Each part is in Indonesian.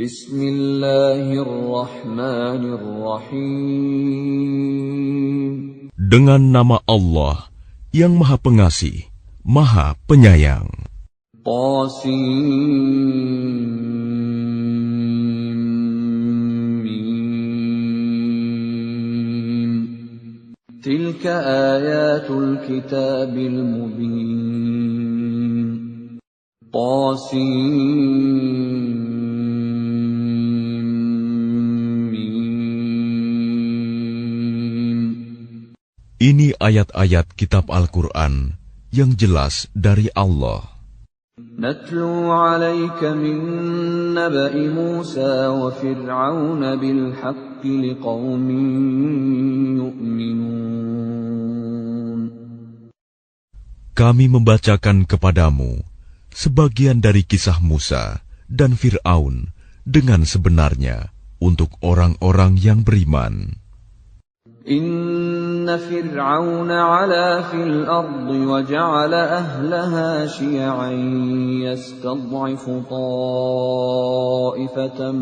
Bismillahirrahmanirrahim. Dengan nama Allah yang Maha Pengasih, Maha Penyayang. Tilka ayatul kitabil mubin. Ini ayat-ayat kitab Al-Quran yang jelas dari Allah. Natlu 'alaika min naba'i Musa wa Fir'aun bil haqqi liqaumin yu'minun. Kami membacakan kepadamu sebagian dari kisah Musa dan Fir'aun dengan sebenarnya untuk orang-orang yang beriman. Inna Fir'aun 'ala fil ardi wa ja'ala ahlaha syi'an yastad'ifu ta'ifatan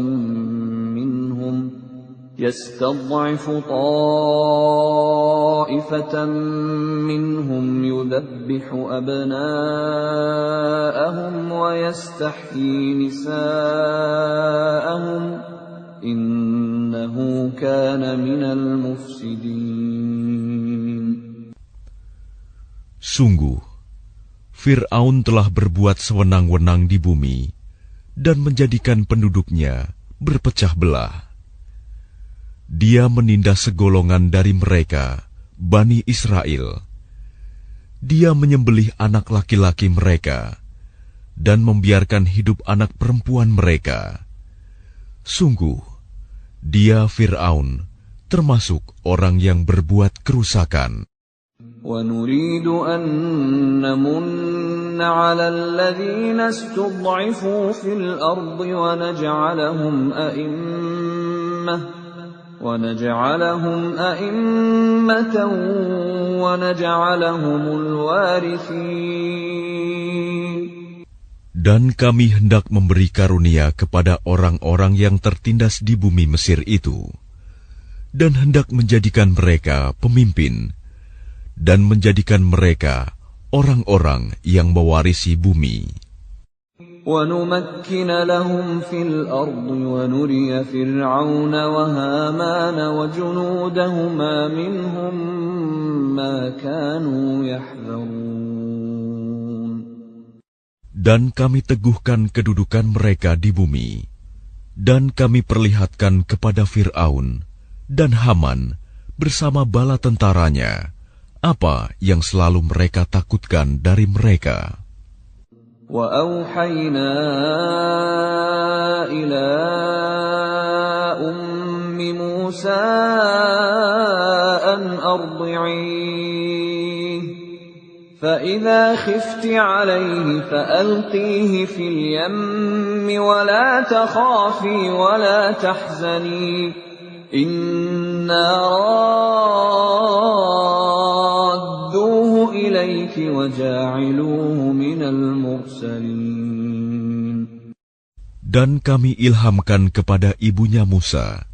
minhum yudabbihu abna'ahum wa yastahyi nisa'ahum innahu kana minal mufsidin. Sungguh, Fir'aun telah berbuat sewenang-wenang di bumi dan menjadikan penduduknya berpecah belah. Dia menindas segolongan dari mereka, Bani Israel. Dia menyembelih anak laki-laki mereka dan membiarkan hidup anak perempuan mereka. Sungguh, dia Fir'aun termasuk orang yang berbuat kerusakan. وَنُرِيدُ أَن نَّمُنَّ عَلَى الَّذِينَ اسْتُضْعِفُوا فِي الْأَرْضِ وَنَجْعَلَهُمْ أَئِمَّةً وَنَجْعَلَهُمُ الْوَارِثِينَ. Dan kami hendak memberi karunia kepada orang-orang yang tertindas di bumi Mesir itu, dan hendak menjadikan mereka pemimpin, dan menjadikan mereka orang-orang yang mewarisi bumi. وَنُمَكِّنَ لَهُمْ فِي الْأَرْضِ وَنُرِيَ فِرْعَوْنَ وَهَامَانَ وَجُنُودَهُمَا مِنْهُمْ مَا كَانُوا يَحْذَرُونَ. Dan kami teguhkan kedudukan mereka di bumi, dan kami perlihatkan kepada Fir'aun dan Haman bersama bala tentaranya apa yang selalu mereka takutkan dari mereka. وَأَوْحَيْنَا إِلَىٰ أُمِّ مُوسَىٰ أَنْ أَرْضِعِيهِ فَإِذَا خِفْتِ عَلَيْهِ فَأَلْقِيهِ فِي الْيَمِّ وَلَا تَخَافِي وَلَا تَحْزَنِي إِنَّا رَادُّوهُ إِلَيْكِ وَجَاعِلُوهُ مِنَ الْمُرْسَلِينَ. Dan kami ilhamkan kepada ibunya Musa,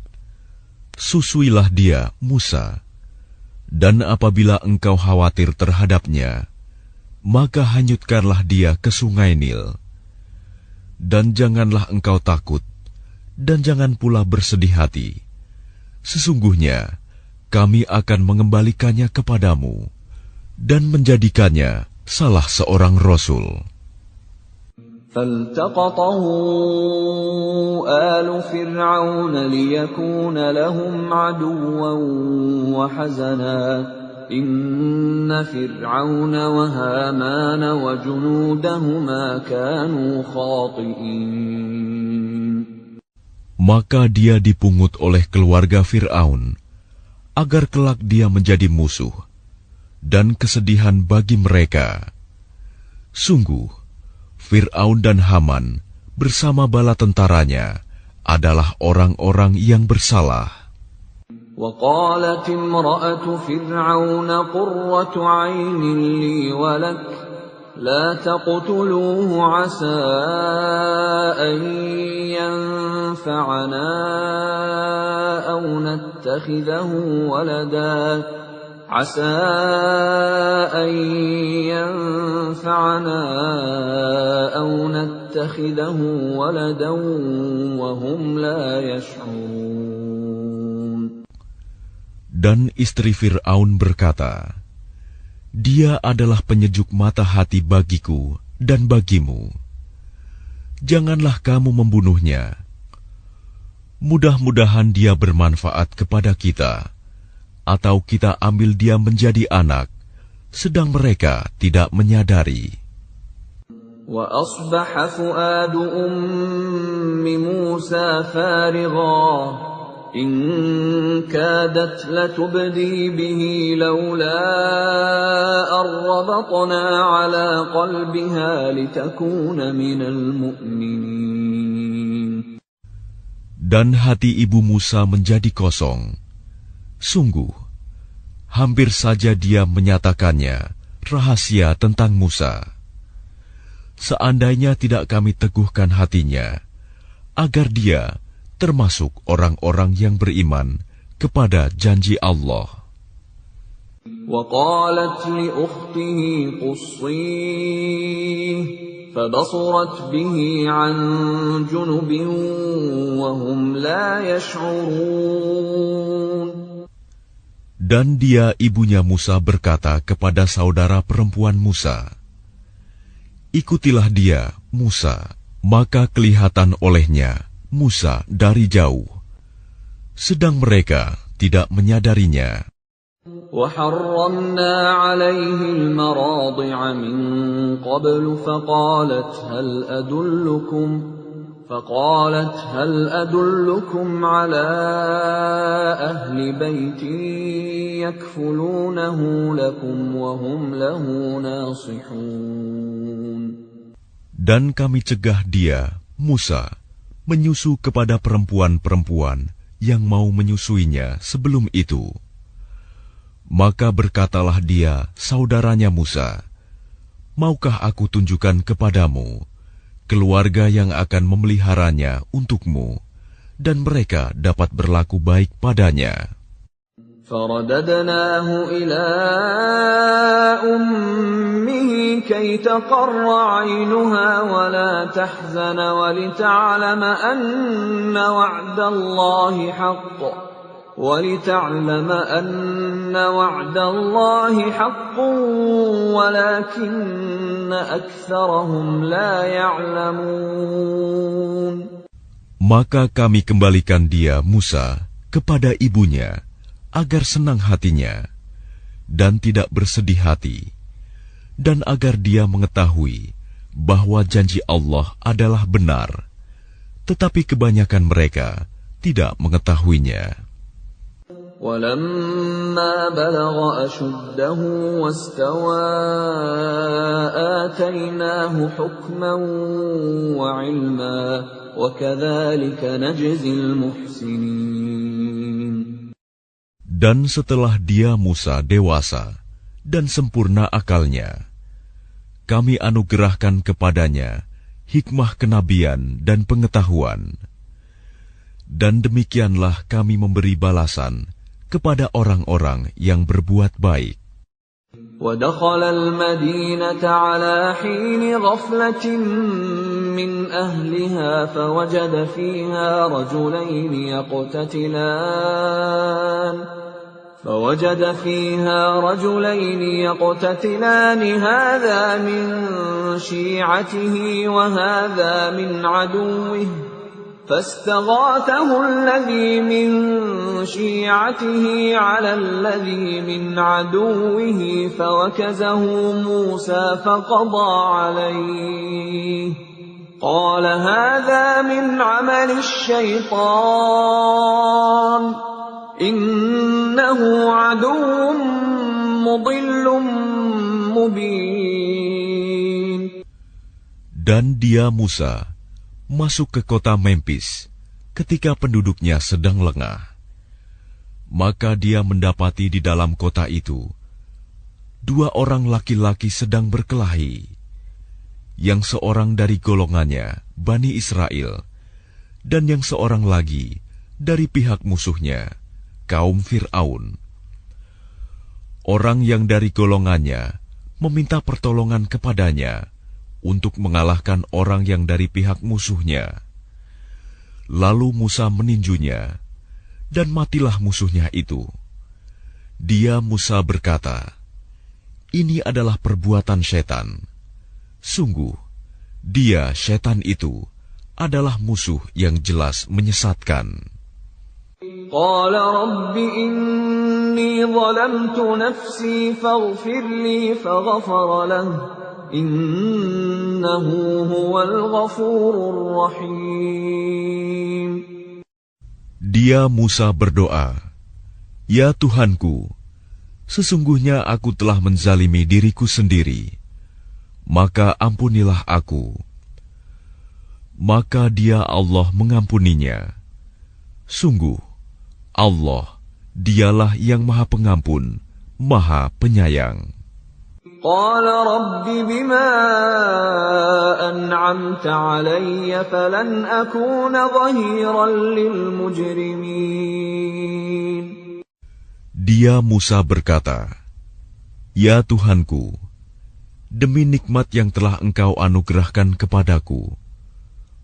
susuilah dia, Musa, dan apabila engkau khawatir terhadapnya, maka hanyutkanlah dia ke sungai Nil. Dan janganlah engkau takut, dan jangan pula bersedih hati. Sesungguhnya kami akan mengembalikannya kepadamu dan menjadikannya salah seorang rasul. فَالْتَقَطَهُ آلُ فِرْعَوْنَ لِيَكُونَ لَهُمْ عَدُوًّا وَحَزَنًا إِنَّ فِرْعَوْنَ وَهَامَانَ وَجُنُودَهُمَا كَانُوا خَاطِئِينَ. Maka dia dipungut oleh keluarga Fir'aun, agar kelak dia menjadi musuh, dan kesedihan bagi mereka. Sungguh, Fir'aun dan Haman bersama bala tentaranya adalah orang-orang yang bersalah. وَقَالَتِ امْرَأَةُ فِرْعَوْنَ قُرَّةُ عَيْنٍ لِّي وَلَكَ لَا تَقْتُلُوهُ عَسَىٰ أَن ينفعنا أو نتخذه ولدا عسى أن ينفعنا أو نتخذه ولدا وهم لا يشعرون. Dan istri Fir'aun berkata, Dia adalah penyejuk mata hati bagiku dan bagimu. Janganlah kamu membunuhnya. Mudah-mudahan dia bermanfaat kepada kita, atau kita ambil dia menjadi anak, sedang mereka tidak menyadari. وَأَصْبَحَ فُؤَادُ أُمِّ مُوسَى فَارِغًا إِنْ كَادَتْ لَتُبْدِي بِهِ لَوْلَا أَنْ رَبَطْنَا عَلَى قَلْبِهَا لِتَكُونَ مِنَ الْمُؤْمِنِينَ. Dan hati ibu Musa menjadi kosong. Sungguh, hampir saja dia menyatakannya rahasia tentang Musa. Seandainya tidak kami teguhkan hatinya, agar dia termasuk orang-orang yang beriman kepada janji Allah. وَقَالَتْ لِأُخْتِهِ قُصِّيهِ فَبَصُرَتْ بِهِ عَنْ جُنُبٍ وَهُمْ لَا يَشْعُرُونَ. Dan dia ibunya Musa berkata kepada saudara perempuan Musa, Ikutilah dia, Musa, maka kelihatan olehnya Musa dari jauh, sedang mereka tidak menyadarinya. وَحَرَّمْنَا عَلَيْهِ الْمَرَاضِعَ مِنْ قَبْلُ فقالت هل أدلكم على أهل بيت يكفلونه لكم وهم له ناصحون. Dan kami cegah dia, Musa, menyusu kepada perempuan-perempuan yang mau menyusuinya sebelum itu. Maka berkatalah dia, saudaranya Musa, Maukah aku tunjukkan kepadamu keluarga yang akan memeliharanya untukmu, dan mereka dapat berlaku baik padanya. فَرَدَدْنَاهُ إِلَىٰ أُمِّهِ كَيْ تَقَرَّ عَيْنُهَا وَلَا تَحْزَنَ وَلِتَعْلَمَ أَنَّ وَعْدَ اللَّهِ حَقٌّ وَلَكِنَّ أَكْثَرَهُمْ لَا يَعْلَمُونَ. Maka kami kembalikan dia, Musa, kepada ibunya, agar senang hatinya, dan tidak bersedih hati, dan agar dia mengetahui bahwa janji Allah adalah benar, tetapi kebanyakan mereka tidak mengetahuinya. وَلَمَّا بَلَغَ أَشُدَّهُ وَاسْتَوَى آتَيْنَاهُ حُكْمًا وَعِلْمًا وَكَذَلِكَ نَجْزِي الْمُحْسِنِينَ. Dan setelah dia Musa dewasa dan sempurna akalnya, kami anugerahkan kepadanya hikmah kenabian dan pengetahuan. Dan demikianlah kami memberi balasan kepada orang-orang yang berbuat baik. وَدَخَلَ الْمَدِينَةَ عَلَى حِينِ غَفْلَةٍ مِّنْ أَهْلِهَا فوجد فيها رجلين يقتتلان هذا من شيعته وهذا من عدوه فاستغاثه الذي من شيعته على الذي من عدوه فوكزه موسى فقضى عليه قال هذا من عمل الشيطان إنه عدو مضل مبين. Dan dia Musa masuk ke kota Memphis ketika penduduknya sedang lengah. Maka dia mendapati di dalam kota itu 2 orang laki-laki sedang berkelahi, yang seorang dari golongannya, Bani Israel, dan yang seorang lagi dari pihak musuhnya, kaum Fir'aun. Orang yang dari golongannya meminta pertolongan kepadanya untuk mengalahkan orang yang dari pihak musuhnya. Lalu Musa meninjunya, dan matilah musuhnya itu. Dia Musa berkata, "Ini adalah perbuatan setan. Sungguh, dia setan itu adalah musuh yang jelas menyesatkan." Qala Rabbi inni zalamtu nafsi faghfir li faghfara lahu innahu huwal ghafurur rahim. Dia Musa berdoa, "Ya Tuhanku, sesungguhnya aku telah menzalimi diriku sendiri, maka ampunilah aku." Maka dia Allah mengampuninya. Sungguh, Allah, dialah yang Maha Pengampun, Maha Penyayang. Qala Rabbi bima an'amta 'alayya falan akuna dhahiran lil mujrimin. Dia Musa berkata, "Ya Tuhanku, demi nikmat yang telah Engkau anugerahkan kepadaku,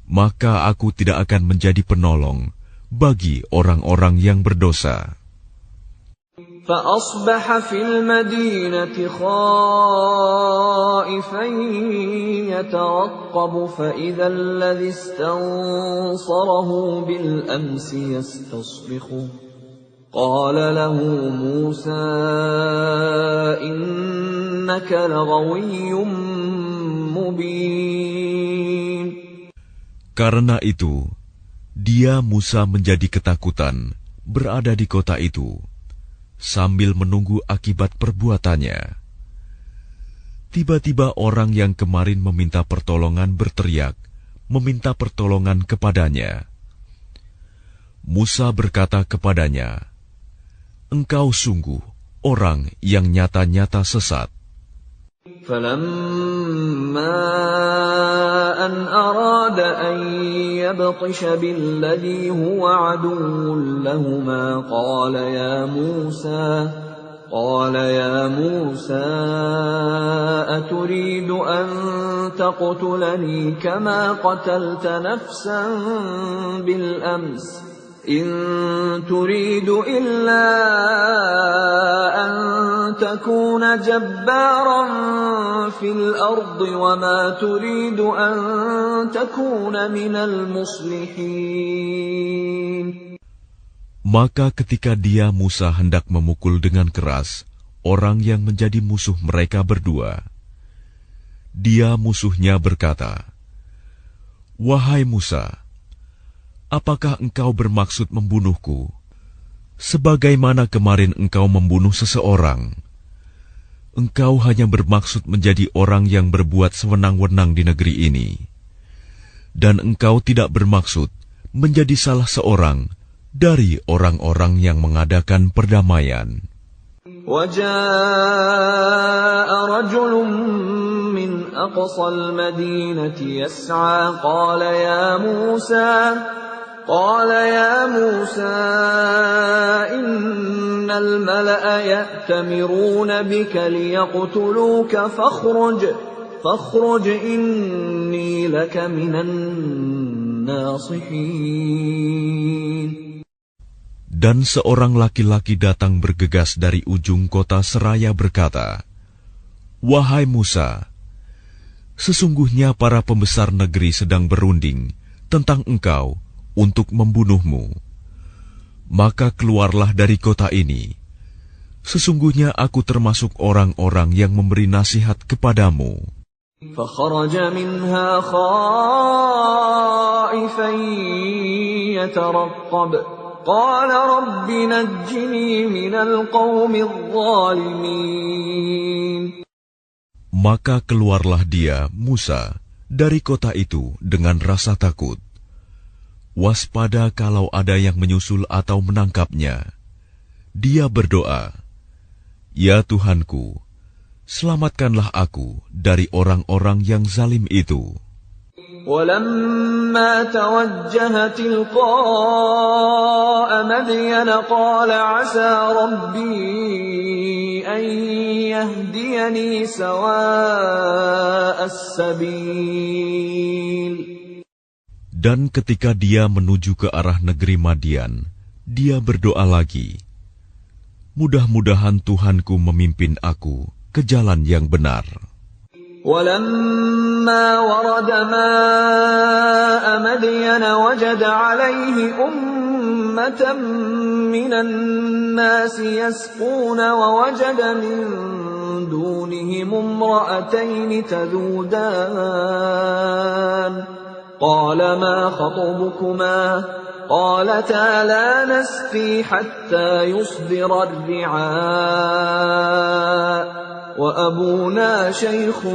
maka aku tidak akan menjadi penolong bagi orang-orang yang berdosa." فأصبح في المدينة خائفا يترقب فإذا الذي استنصره بالأمس يستصرخه قال له موسى إنك لغوي مبين. Karena itu, dia Musa menjadi ketakutan berada di kota itu, sambil menunggu akibat perbuatannya. Tiba-tiba orang yang kemarin meminta pertolongan berteriak, meminta pertolongan kepadanya. Musa berkata kepadanya, "Engkau sungguh orang yang nyata-nyata sesat." فَلَمَّا أَنْ أَرَادَ أَنْ يَبْطِشَ بِالَّذِي هُوَ عَدُوٌّ لَهُمَا قَالَ يَا مُوسَى أَتُرِيدُ أَنْ تَقْتُلَنِي كَمَا قَتَلْتَ نَفْسًا بِالْأَمْسِ إِنْ تُرِيدُ إِلَّا أَنْ تَكُونَ جَبَّارًا فِي الْأَرْضِ وَمَا تُرِيدُ أَنْ تَكُونَ مِنَ الْمُصْلِحِينَ. Maka ketika dia Musa hendak memukul dengan keras orang yang menjadi musuh mereka berdua, dia musuhnya berkata, "Wahai Musa, apakah engkau bermaksud membunuhku, sebagaimana kemarin engkau membunuh seseorang? Engkau hanya bermaksud menjadi orang yang berbuat sewenang-wenang di negeri ini, dan engkau tidak bermaksud menjadi salah seorang dari orang-orang yang mengadakan perdamaian." وَجَاءَ رَجُلٌ مِّنْ أَقْصَى الْمَدِينَةِ يَسْعَىٰ قَالَ يَا مُوسَىٰ إِنَّ الْمَلَأَ يَأْتَمِرُونَ بِكَ لِيَقْتُلُوكَ فَاخْرُجْ إِنِّي لَكَ مِنَ النَّاصِحِينَ. Dan seorang laki-laki datang bergegas dari ujung kota seraya berkata, "Wahai Musa, sesungguhnya para pembesar negeri sedang berunding tentang engkau untuk membunuhmu. Maka keluarlah dari kota ini. Sesungguhnya aku termasuk orang-orang yang memberi nasihat kepadamu." فَخَرَجَ مِنْهَا خَائِفًا يَتَرَقَّبُ قَالَ رَبِّ نَجِّنِي مِنَ الْقَوْمِ الظَّالِمِينَ. Maka keluarlah dia, Musa, dari kota itu dengan rasa takut. Waspada kalau ada yang menyusul atau menangkapnya. Dia berdoa, "Ya Tuhanku, selamatkanlah aku dari orang-orang yang zalim itu." ولما توجه تلقاء مدين قال عسى ربي أن يهديني سواء السبيل. Dan ketika dia menuju ke arah negeri Madian, dia berdoa lagi, mudah-mudahan Tuhanku memimpin aku ke jalan yang benar. ولما ورد ماء مدين وجد عليه أمة من الناس يسقون ووجد من دونهم امرأتين تذودان قال ما خطبكما قالتا لا نسقي حتى يصدر الرعاء وأبونا شيخ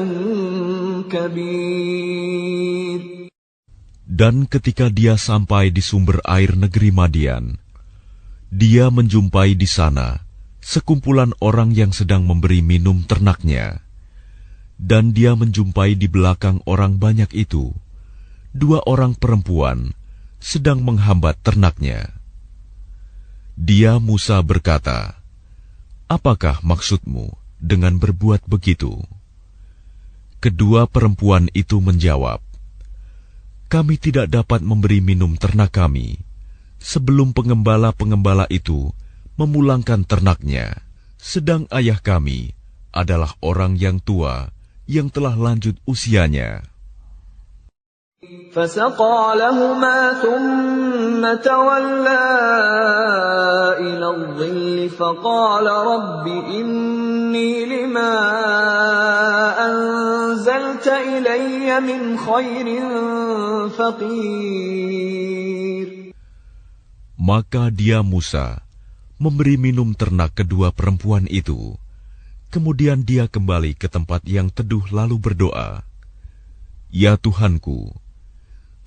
كبير. Dan ketika dia sampai di sumber air negeri Madian, dia menjumpai di sana sekumpulan orang yang sedang memberi minum ternaknya. Dan dia menjumpai di belakang orang banyak itu 2 orang perempuan sedang menghambat ternaknya. Dia Musa berkata, "Apakah maksudmu dengan berbuat begitu?" Kedua perempuan itu menjawab, "Kami tidak dapat memberi minum ternak kami sebelum pengembala-pengembala itu memulangkan ternaknya, sedang ayah kami adalah orang yang tua yang telah lanjut usianya." فسقى لهما ثم تولى إلى الظل فقال رب إني لما أنزلت إلي من خير فقير. Maka dia Musa memberi minum ternak kedua perempuan itu. Kemudian dia kembali ke tempat yang teduh lalu berdoa, "Ya Tuhanku,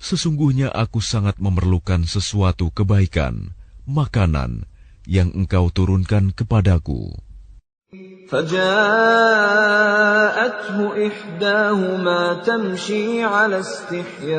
sesungguhnya aku sangat memerlukan sesuatu kebaikan, makanan yang Engkau turunkan kepadaku." فجاءته إحداهما تمشي على استحياء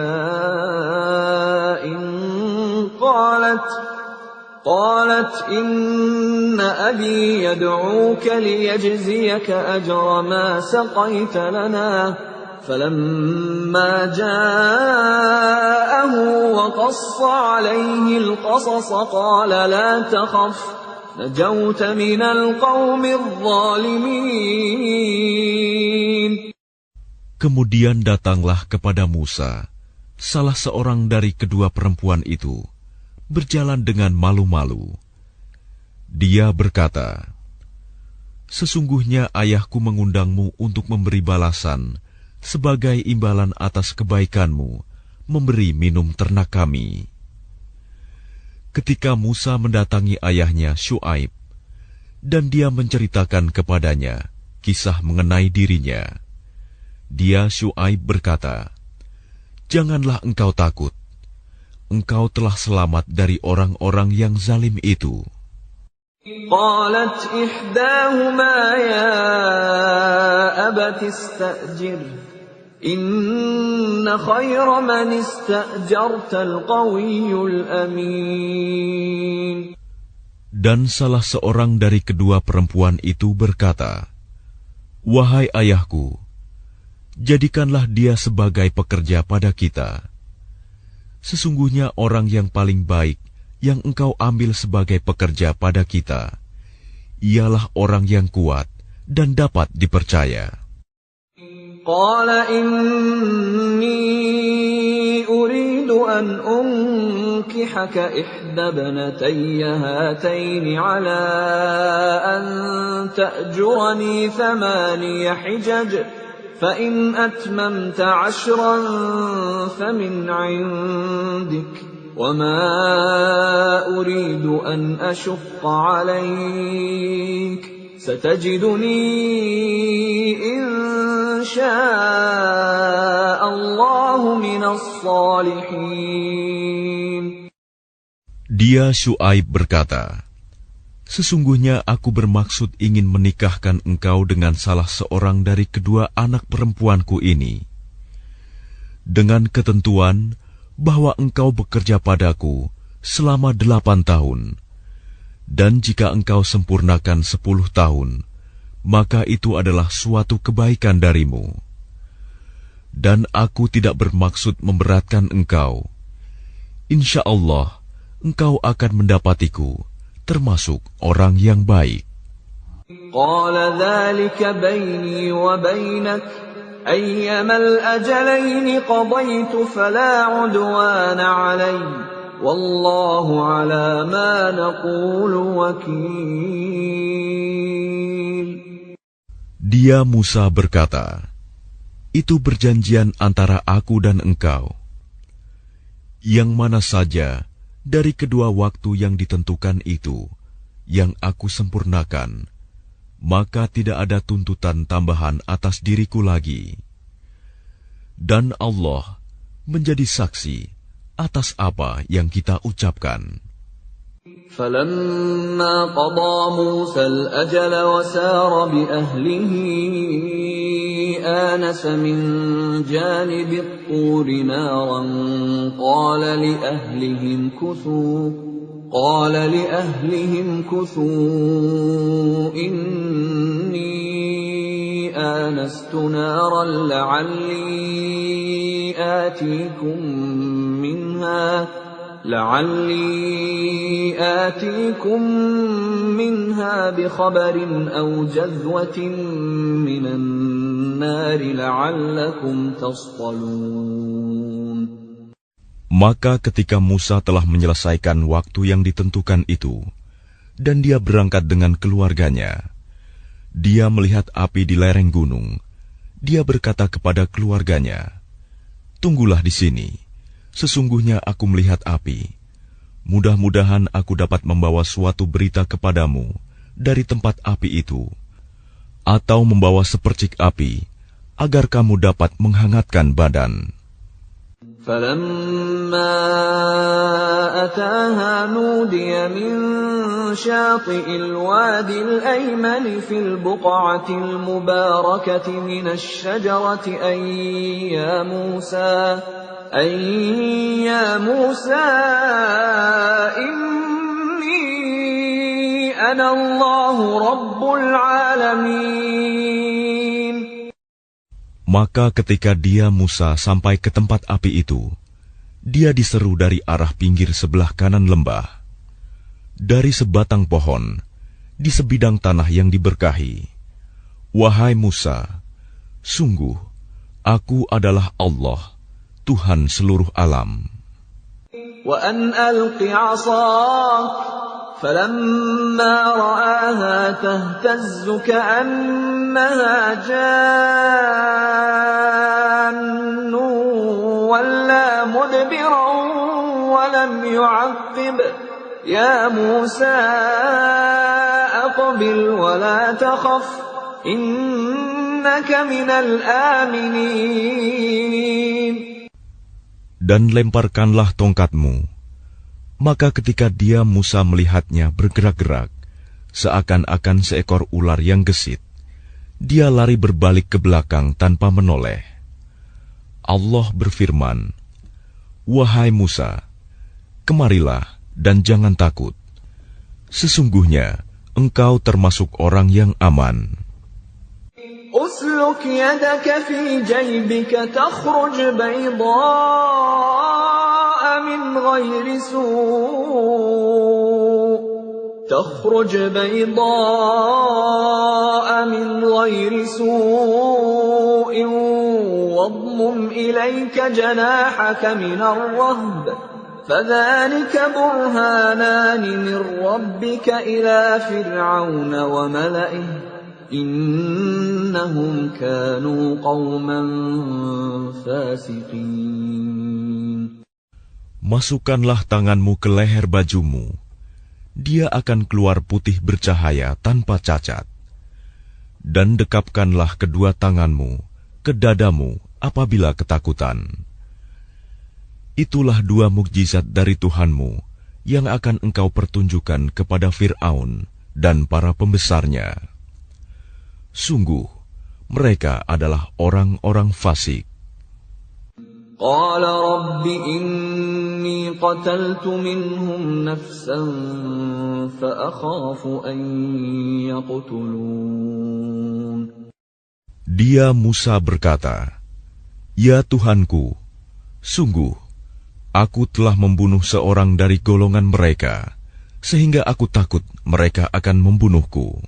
قالت إن أبي يدعوك ليجزيك أجر ما سقيت لنا فلما جاءه وقص عليه القصص قال لا تخف نجوت من القوم الظالمين. Kemudian datanglah kepada Musa salah seorang dari kedua perempuan itu, berjalan dengan malu-malu. Dia berkata, "Sesungguhnya ayahku mengundangmu untuk memberi balasan sebagai imbalan atas kebaikanmu memberi minum ternak kami." Ketika Musa mendatangi ayahnya Syuaib, dan dia menceritakan kepadanya kisah mengenai dirinya, dia Syuaib berkata, "Janganlah engkau takut. Engkau telah selamat dari orang-orang yang zalim itu." قالت إحداهما يا أبت استأجره إن خير من استأجرت القوي الأمين. Dan salah seorang dari kedua perempuan itu berkata, "Wahai ayahku, jadikanlah dia sebagai pekerja pada kita. Sesungguhnya orang yang paling baik yang engkau ambil sebagai pekerja pada kita, ialah orang yang kuat dan dapat dipercaya." قال إني أريد أن أنكحك إحدى ابنتي هاتين على أن تأجرني 8 حجج فإن أتممت 10 فمن عندك وما أريد أن أشق عليك ستجدني إن شاء الله من الصالحين. Dia Syuaib berkata, "Sesungguhnya aku bermaksud ingin menikahkan engkau dengan salah seorang dari kedua anak perempuanku ini. dengan ketentuan bahwa engkau bekerja padaku selama 8 tahun, dan jika engkau sempurnakan 10 tahun, maka itu adalah suatu kebaikan darimu. Dan aku tidak bermaksud memberatkan engkau. Insya Allah, engkau akan mendapatiku termasuk orang yang baik. Qala dzalika baini wa bainak ayyama al-ajalain qadaytu fala 'udwana 'alayya wallahu 'ala ma naqulu wakil. Dia Musa berkata, itu perjanjian antara aku dan engkau. Yang mana saja dari kedua waktu yang ditentukan itu yang aku sempurnakan, maka tidak ada tuntutan tambahan atas diriku lagi. Dan Allah menjadi saksi atas apa yang kita ucapkan. فَلَمَّا قَضَى مُوسَى الْأَجَلَ وَسَارَ بِأَهْلِهِ آنَسَ مِنْ جَانِبِ الطُّورِ نَارًا قَالَ لِأَهْلِهِمْ كُثُوا إِنِّي آنَسْتُ نَارًا لعلي آتيكم منها بخبر أو جذوة من النار لعلكم تصطلون. Maka ketika Musa telah menyelesaikan waktu yang ditentukan itu, dan dia berangkat dengan keluarganya, dia melihat api di lereng gunung. Dia berkata kepada keluarganya, "Tunggulah di sini. Sesungguhnya aku melihat api. Mudah-mudahan aku dapat membawa suatu berita kepadamu dari tempat api itu, atau membawa sepercik api, agar kamu dapat menghangatkan badan." فَلَمَّا أَتَاهَا نُودِيَ مِنْ شَاطِئِ الْوَادِ الْأَيْمَنِ فِي الْبُقْعَةِ الْمُبَارَكَةِ مِنَ الشَّجَرَةِ أَنْ يَا مُوسَى إِنِّي أَنَا اللَّهُ رَبُّ الْعَالَمِينَ. Maka ketika dia Musa sampai ke tempat api itu, dia diseru dari arah pinggir sebelah kanan lembah, dari sebatang pohon, di sebidang tanah yang diberkahi. "Wahai Musa, sungguh, aku adalah Allah, Tuhan seluruh alam. وَأَنْ أَلْقِ عَصَاكَ فَلَمَّا رَآهَا تَهْتَزُّ كَأَنَّهَا جَانٌّ وَلَّى مُدْبِرًا وَلَمْ يُعَقِّبْ يَا مُوسَى أَقْبِلْ وَلَا تَخَفْ إِنَّكَ مِنَ الْآمِنِينَ. Dan lemparkanlah tongkatmu." Maka ketika dia Musa melihatnya bergerak-gerak, seakan-akan seekor ular yang gesit, dia lari berbalik ke belakang tanpa menoleh. Allah berfirman, "Wahai Musa, kemarilah dan jangan takut. Sesungguhnya engkau termasuk orang yang aman." أسلك يدك في جيبك تخرج بيضاء من غير سوء واضمم إليك جناحك من الرهب فذلك برهانان من ربك إلى فرعون وملئه إنهم كانوا قوما فاسقين. Masukkanlah tanganmu ke leher bajumu. Dia akan keluar putih bercahaya tanpa cacat. Dan dekapkanlah kedua tanganmu ke dadamu apabila ketakutan. Itulah dua mukjizat dari Tuhanmu yang akan engkau pertunjukkan kepada Fir'aun dan para pembesarnya. Sungguh, mereka adalah orang-orang fasik. قال رب إني قتلت منهم نفسا فأخاف أن يقتلون. Dia Musa berkata, "Ya Tuhanku, sungguh aku telah membunuh seorang dari golongan mereka, sehingga aku takut mereka akan membunuhku."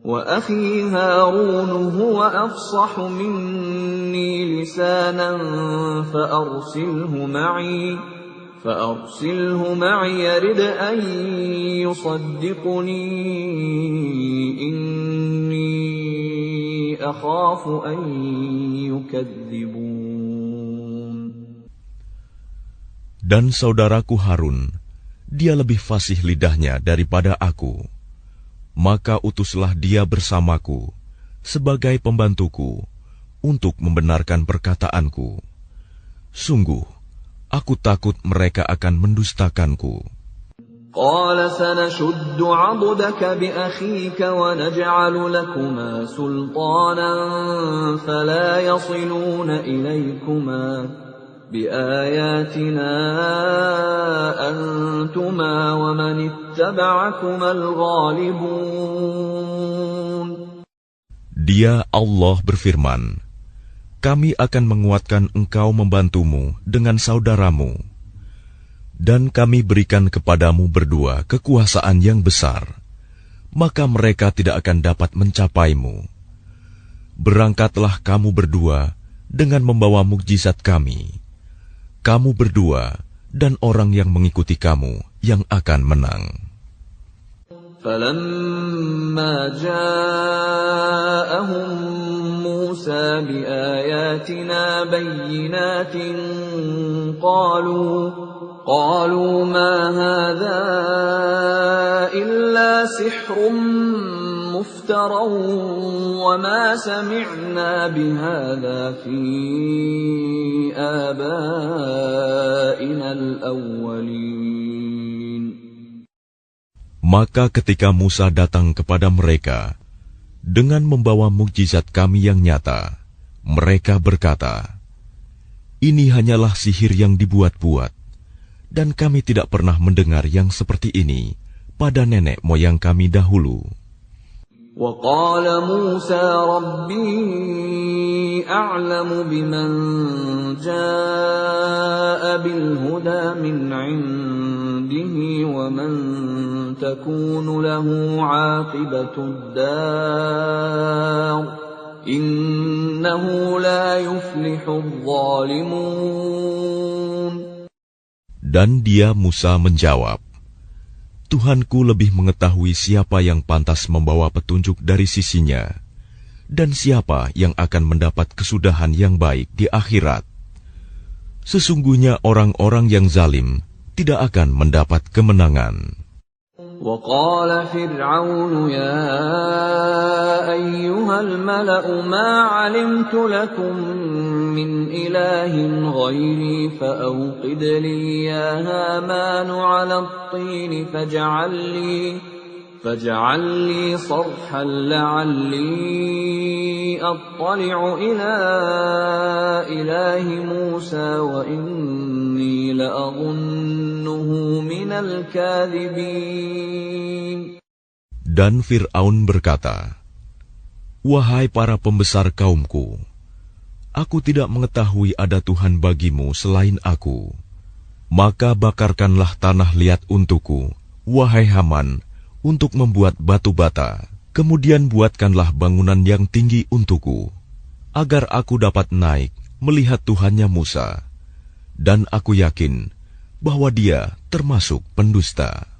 وأخي هارون هو أفصح مني لسانا فأرسله معي يرد أن يصدقني إني أخاف أن يكذبون. Dan saudaraku Harun, dia lebih fasih lidahnya daripada aku. Maka utuslah dia bersamaku sebagai pembantuku untuk membenarkan perkataanku. Sungguh, aku takut mereka akan mendustakanku. قال سنشد عضدك بأخيك ونجعل لكما سلطانا فلا يصلون إليكما بآياتنا أنتما ومن اتبعكما الغالبون. Dia Allah berfirman, kami akan menguatkan engkau membantumu dengan saudaramu, dan kami berikan kepadamu berdua kekuasaan yang besar, maka mereka tidak akan dapat mencapaimu. Berangkatlah kamu berdua dengan membawa mukjizat kami. Kamu berdua dan orang yang mengikuti kamu yang akan menang. فَلَمَّا جَاءَهُم مُوسَى بِآيَاتِنَا بَيِّنَاتٍ قَالُوا مَا هَذَا إِلَّا سِحْرٌ مُفْتَرًى وَمَا سَمِعْنَا بِهَذَا فِي آبَائِنَا الْأَوَّلِينَ. Maka ketika Musa datang kepada mereka dengan membawa mukjizat kami yang nyata, mereka berkata, "Ini hanyalah sihir yang dibuat-buat, dan kami tidak pernah mendengar yang seperti ini pada nenek moyang kami dahulu." وَقَالَ مُوسَى رَبِّي أَعْلَمُ بِمَنْ جَاءَ بِالْهُدَى مِنْ عِنْدِهِ وَمَنْ تَكُونُ لَهُ عَاقِبَةُ الدَّارِ إِنَّهُ لَا يُفْلِحُ الظَّالِمُونَ. Dan dia Musa menjawab, Tuhanku lebih mengetahui siapa yang pantas membawa petunjuk dari sisinya, dan siapa yang akan mendapat kesudahan yang baik di akhirat. Sesungguhnya orang-orang yang zalim tidak akan mendapat kemenangan. وَقَالَ فِرْعَوْنُ يَا أَيُّهَا الْمَلَأُ مَا عَلِمْتُ لَكُمْ مِنْ إِلَٰهٍ غَيْرِي فَأَوْقِدْ لِي يَا هَامَانُ عَلَى الطِّينِ فَاجْعَل لِّي صَرْحًا لَّعَلِّي أَطَّلِعُ إِلَىٰ إِلَٰهِ مُوسَىٰ وَإِنِّي لَأَظُنُّهُ مِنَ الْكَاذِبِينَ. Dan Fir'aun berkata, "Wahai para pembesar kaumku, aku tidak mengetahui ada Tuhan bagimu selain aku. Maka bakarkanlah tanah liat untukku, wahai Haman, untuk membuat batu bata. Kemudian buatkanlah bangunan yang tinggi untukku, agar aku dapat naik melihat Tuhannya Musa. Dan aku yakin bahwa dia termasuk pendusta."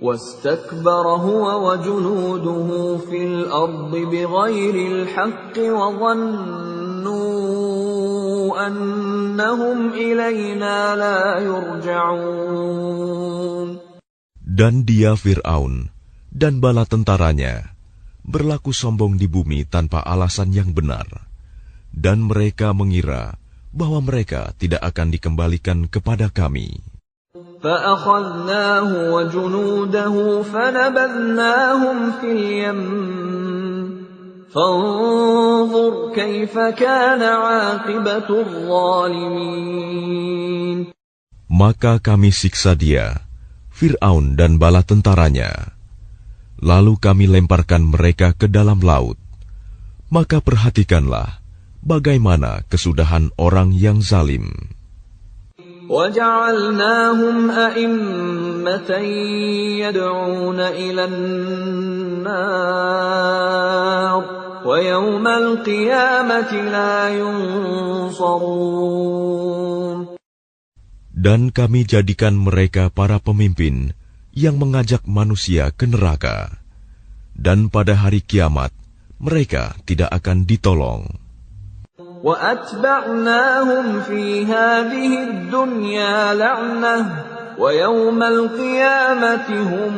وَاسْتَكْبَرَ هُوَ وَجُنُودُهُ فِي الْأَرْضِ بِغَيْرِ الْحَقِّ وَظَنُّوا أَنَّهُمْ إِلَيْنَا لَا يُرْجَعُونَ. Dan dia Fir'aun dan bala tentaranya berlaku sombong di bumi tanpa alasan yang benar, dan mereka mengira bahwa mereka tidak akan dikembalikan kepada kami. فَأَخَذْنَاهُ وَجُنُودَهُ فَنَبَذْنَاهُمْ فِي الْيَمِّ فانظر كيف كان عاقبة الظالمين. Maka kami siksa dia, Fir'aun dan bala tentaranya. Lalu kami lemparkan mereka ke dalam laut. Maka perhatikanlah bagaimana kesudahan orang yang zalim. وَجَعَلْنَاهُمْ أَئِمَّةً يَدْعُونَ إِلَى النَّارِ وَيَوْمَ الْقِيَامَةِ لَا يُنصَرُونَ. Dan kami jadikan mereka para pemimpin yang mengajak manusia ke neraka. Dan pada hari kiamat, mereka tidak akan ditolong. وَأَتْبَعْنَاهُمْ فِي هَذِهِ الدُّنْيَا لَعْنَةً وَيَوْمَ الْقِيَامَةِ هُمْ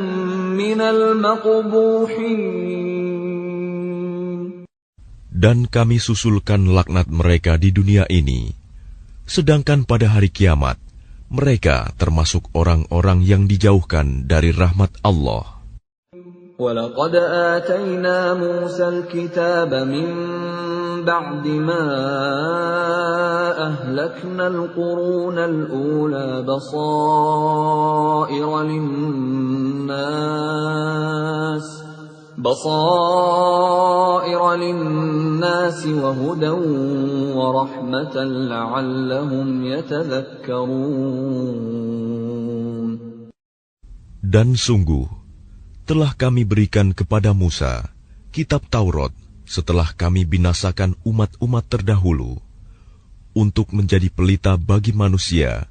مِنَ الْمَقْبُوحِينَ. Dan kami susulkan laknat mereka di dunia ini, sedangkan pada hari kiamat, mereka termasuk orang-orang yang dijauhkan dari rahmat Allah. وَلَقَدْ آتَيْنَا مُوسَى الْكِتَابَ مِنْ بَعْدِ مَا أَهْلَكْنَا الْقُرُونَ الْأُولَى بَصَائِرَ لِلنَّاسِ وَهُدًى وَرَحْمَةً لَعَلَّهُمْ يَتَذَكَّرُونَ. Dan sungguh, telah kami berikan kepada Musa kitab Taurat setelah kami binasakan umat-umat terdahulu, untuk menjadi pelita bagi manusia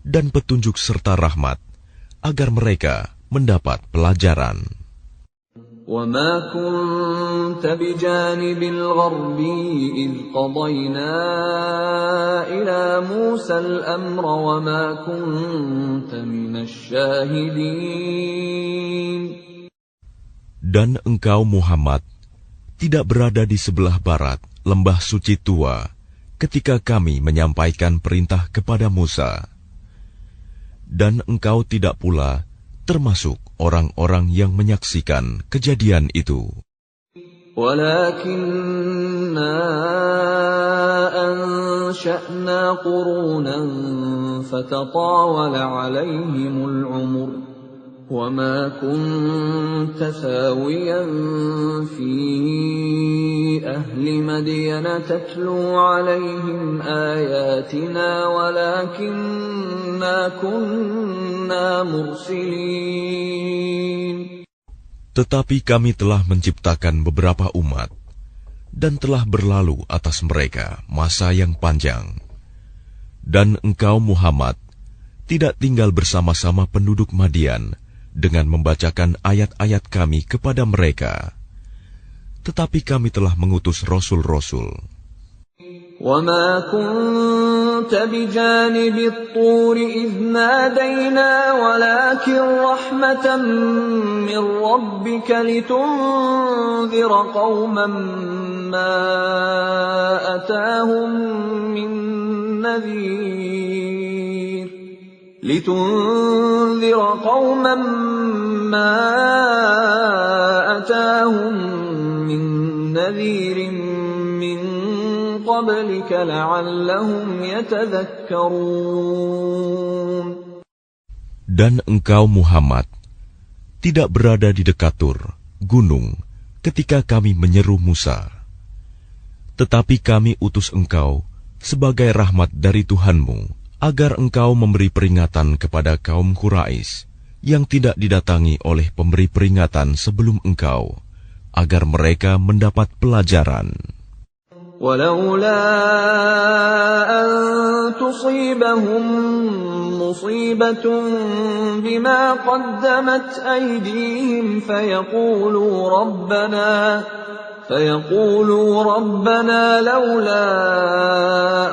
dan petunjuk serta rahmat, agar mereka mendapat pelajaran. وَمَا كُنْتَ بِجَانِبِ الْغَرْبِيِّ إِذْ قَضَيْنَا إِلَى مُوسَى الْأَمْرَ وَمَا كُنْتَ مِنَ الشَّاهِدِينَ. Dan engkau Muhammad tidak berada di sebelah barat lembah suci tua ketika kami menyampaikan perintah kepada Musa. Dan engkau tidak pula termasuk orang-orang yang menyaksikan kejadian itu. وَلَكِنَّا أَنشَأْنَا قُرُونًا فَتَطَاوَلَ عَلَيْهِمُ الْعُمُرُ وَمَا كُنْتَ ثَاوِيًا فِي أَهْلِ مَدْيَنَ تَتْلُو عَلَيْهِمْ آيَاتِنَا وَلَكِنَّا كُنَّا مُرْسِلِينَ. Tetapi kami telah menciptakan beberapa umat, dan telah berlalu atas mereka masa yang panjang. Dan engkau Muhammad tidak tinggal bersama-sama penduduk Madian dengan membacakan ayat-ayat kami kepada mereka. Tetapi kami telah mengutus rasul-rasul. وَمَا كُنْتَ بِجَانِبِ الطُّورِ إِذْ نَادَيْنَا وَلَكِنْ رَحْمَةً مِّن رَّبِّكَ لِتُنذِرَ قَوْمًا مَّا أَتَاهُم مِّن نَّذِيرٍ مِّن قَبْلِكَ لَعَلَّهُمْ يَتَذَكَّرُونَ. Dan engkau Muhammad tidak berada di dekat Tur, gunung, ketika kami menyeru Musa. Tetapi kami utus engkau sebagai rahmat dari Tuhanmu, agar engkau memberi peringatan kepada kaum Quraisy yang tidak didatangi oleh pemberi peringatan sebelum engkau, agar mereka mendapat pelajaran. وَلَوْلَا أَن تُصِيبَهُم مُّصِيبَةٌ بِمَا قَدَّمَتْ أَيْدِيهِمْ فَيَقُولُوا رَبَّنَا لَوْلَا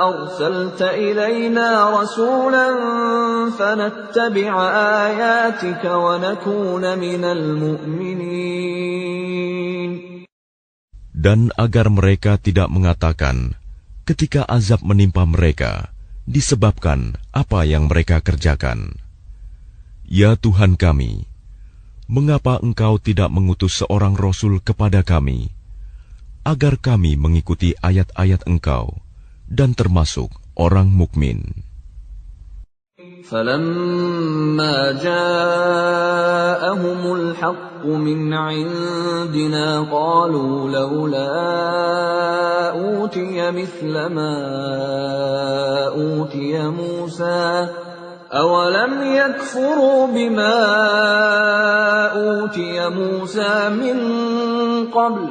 أَرْسَلْتَ إِلَيْنَا رَسُولًا فَنَتَّبِعَ آيَاتِكَ وَنَكُونَ مِنَ الْمُؤْمِنِينَ. Dan agar mereka tidak mengatakan ketika azab menimpa mereka disebabkan apa yang mereka kerjakan, "Ya Tuhan kami, mengapa Engkau tidak mengutus seorang rasul kepada kami agar kami mengikuti ayat-ayat Engkau dan termasuk orang mukmin. فَلَمَّا جَاءَهُمُ الْحَقُّ مِنْ عِنْدِنَا قَالُوا لَوْلَا أُوتِيَ مِثْلَ مَا أُوتِيَ مُوسَى أَوَلَمْ يَكْفُرُوا بِمَا أُوتِيَ مُوسَى مِنْ قَبْلُ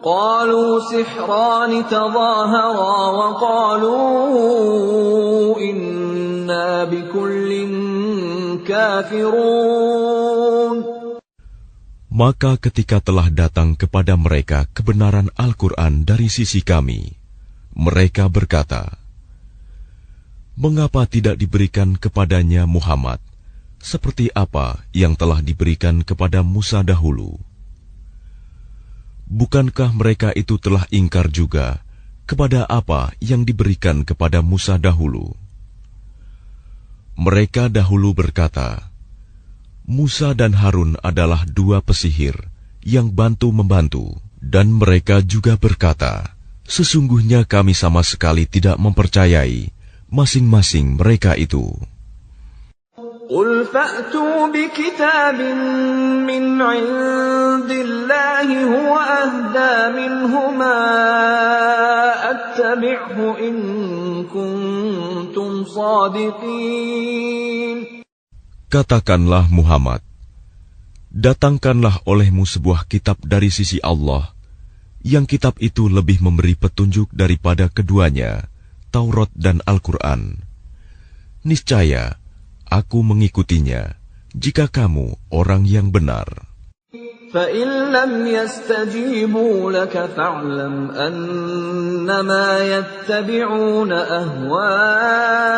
قَالُوا سِحْرَانِ تَظَاهَرَا وَقَالُوا إِنَّا بِكُلٍّ كَافِرُونَ. Maka ketika telah datang kepada mereka kebenaran Al-Quran dari sisi kami, mereka berkata, mengapa tidak diberikan kepadanya Muhammad seperti apa yang telah diberikan kepada Musa dahulu? Bukankah mereka itu telah ingkar juga kepada apa yang diberikan kepada Musa dahulu? Mereka dahulu berkata, Musa dan Harun adalah dua pesihir yang bantu-membantu, dan mereka juga berkata, sesungguhnya kami sama sekali tidak mempercayai masing-masing mereka itu. قُلْ فَأْتُوا بِكِتَابٍ مِّنْ عِندِ اللَّهِ هُوَ أَهْدَىٰ مِنْهُمَا أَتَّبِعْهُ إِن كُنتُمْ صَادِقِينَ. Katakanlah Muhammad, datangkanlah olehmu sebuah kitab dari sisi Allah, yang kitab itu lebih memberi petunjuk daripada keduanya, Taurat dan Al-Quran. Niscaya aku mengikutinya, jika kamu orang yang benar. فَإِن لَّمْ يَسْتَجِيبُوا لَكَ فَاعْلَمْ أَنَّمَا يَتَّبِعُونَ أَهْوَاءَهُمْ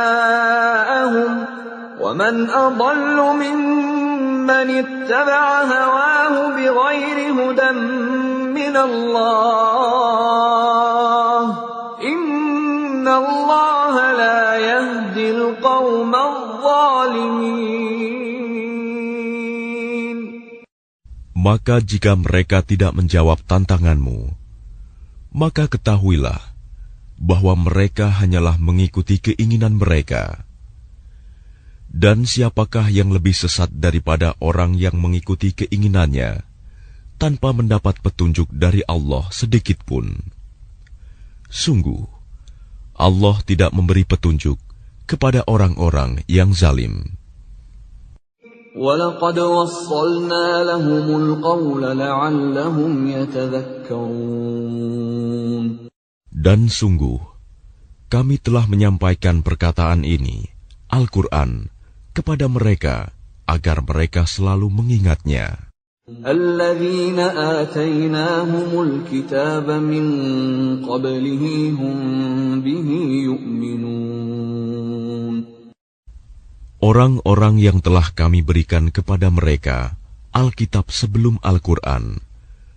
وَمَنْ أَضَلُّ مِمَّنِ اتَّبَعَ هَوَاهُ بِغَيْرِ هُدًى مِّنَ اللَّهِ إِنَّ اللَّهَ لَا يَهْدِي الْقَوْمَ الظَّالِمِينَ. Maka jika mereka tidak menjawab tantanganmu, maka ketahuilah bahwa mereka hanyalah mengikuti keinginan mereka. Dan siapakah yang lebih sesat daripada orang yang mengikuti keinginannya tanpa mendapat petunjuk dari Allah sedikit pun? Sungguh, Allah tidak memberi petunjuk kepada orang-orang yang zalim. وَلَقَدْ وَصَّلْنَا لَهُمُ الْقَوْلَ لَعَلَّهُمْ يَتَذَكَّرُونَ. Dan sungguh, kami telah menyampaikan perkataan ini, Al-Quran, kepada mereka, agar mereka selalu mengingatnya. الَّذِينَ آتَيْنَاهُمُ الْكِتَابَ مِنْ قَبْلِهِ هُمْ بِهِ يُؤْمِنُونَ. Orang-orang yang telah kami berikan kepada mereka Alkitab sebelum Al-Quran,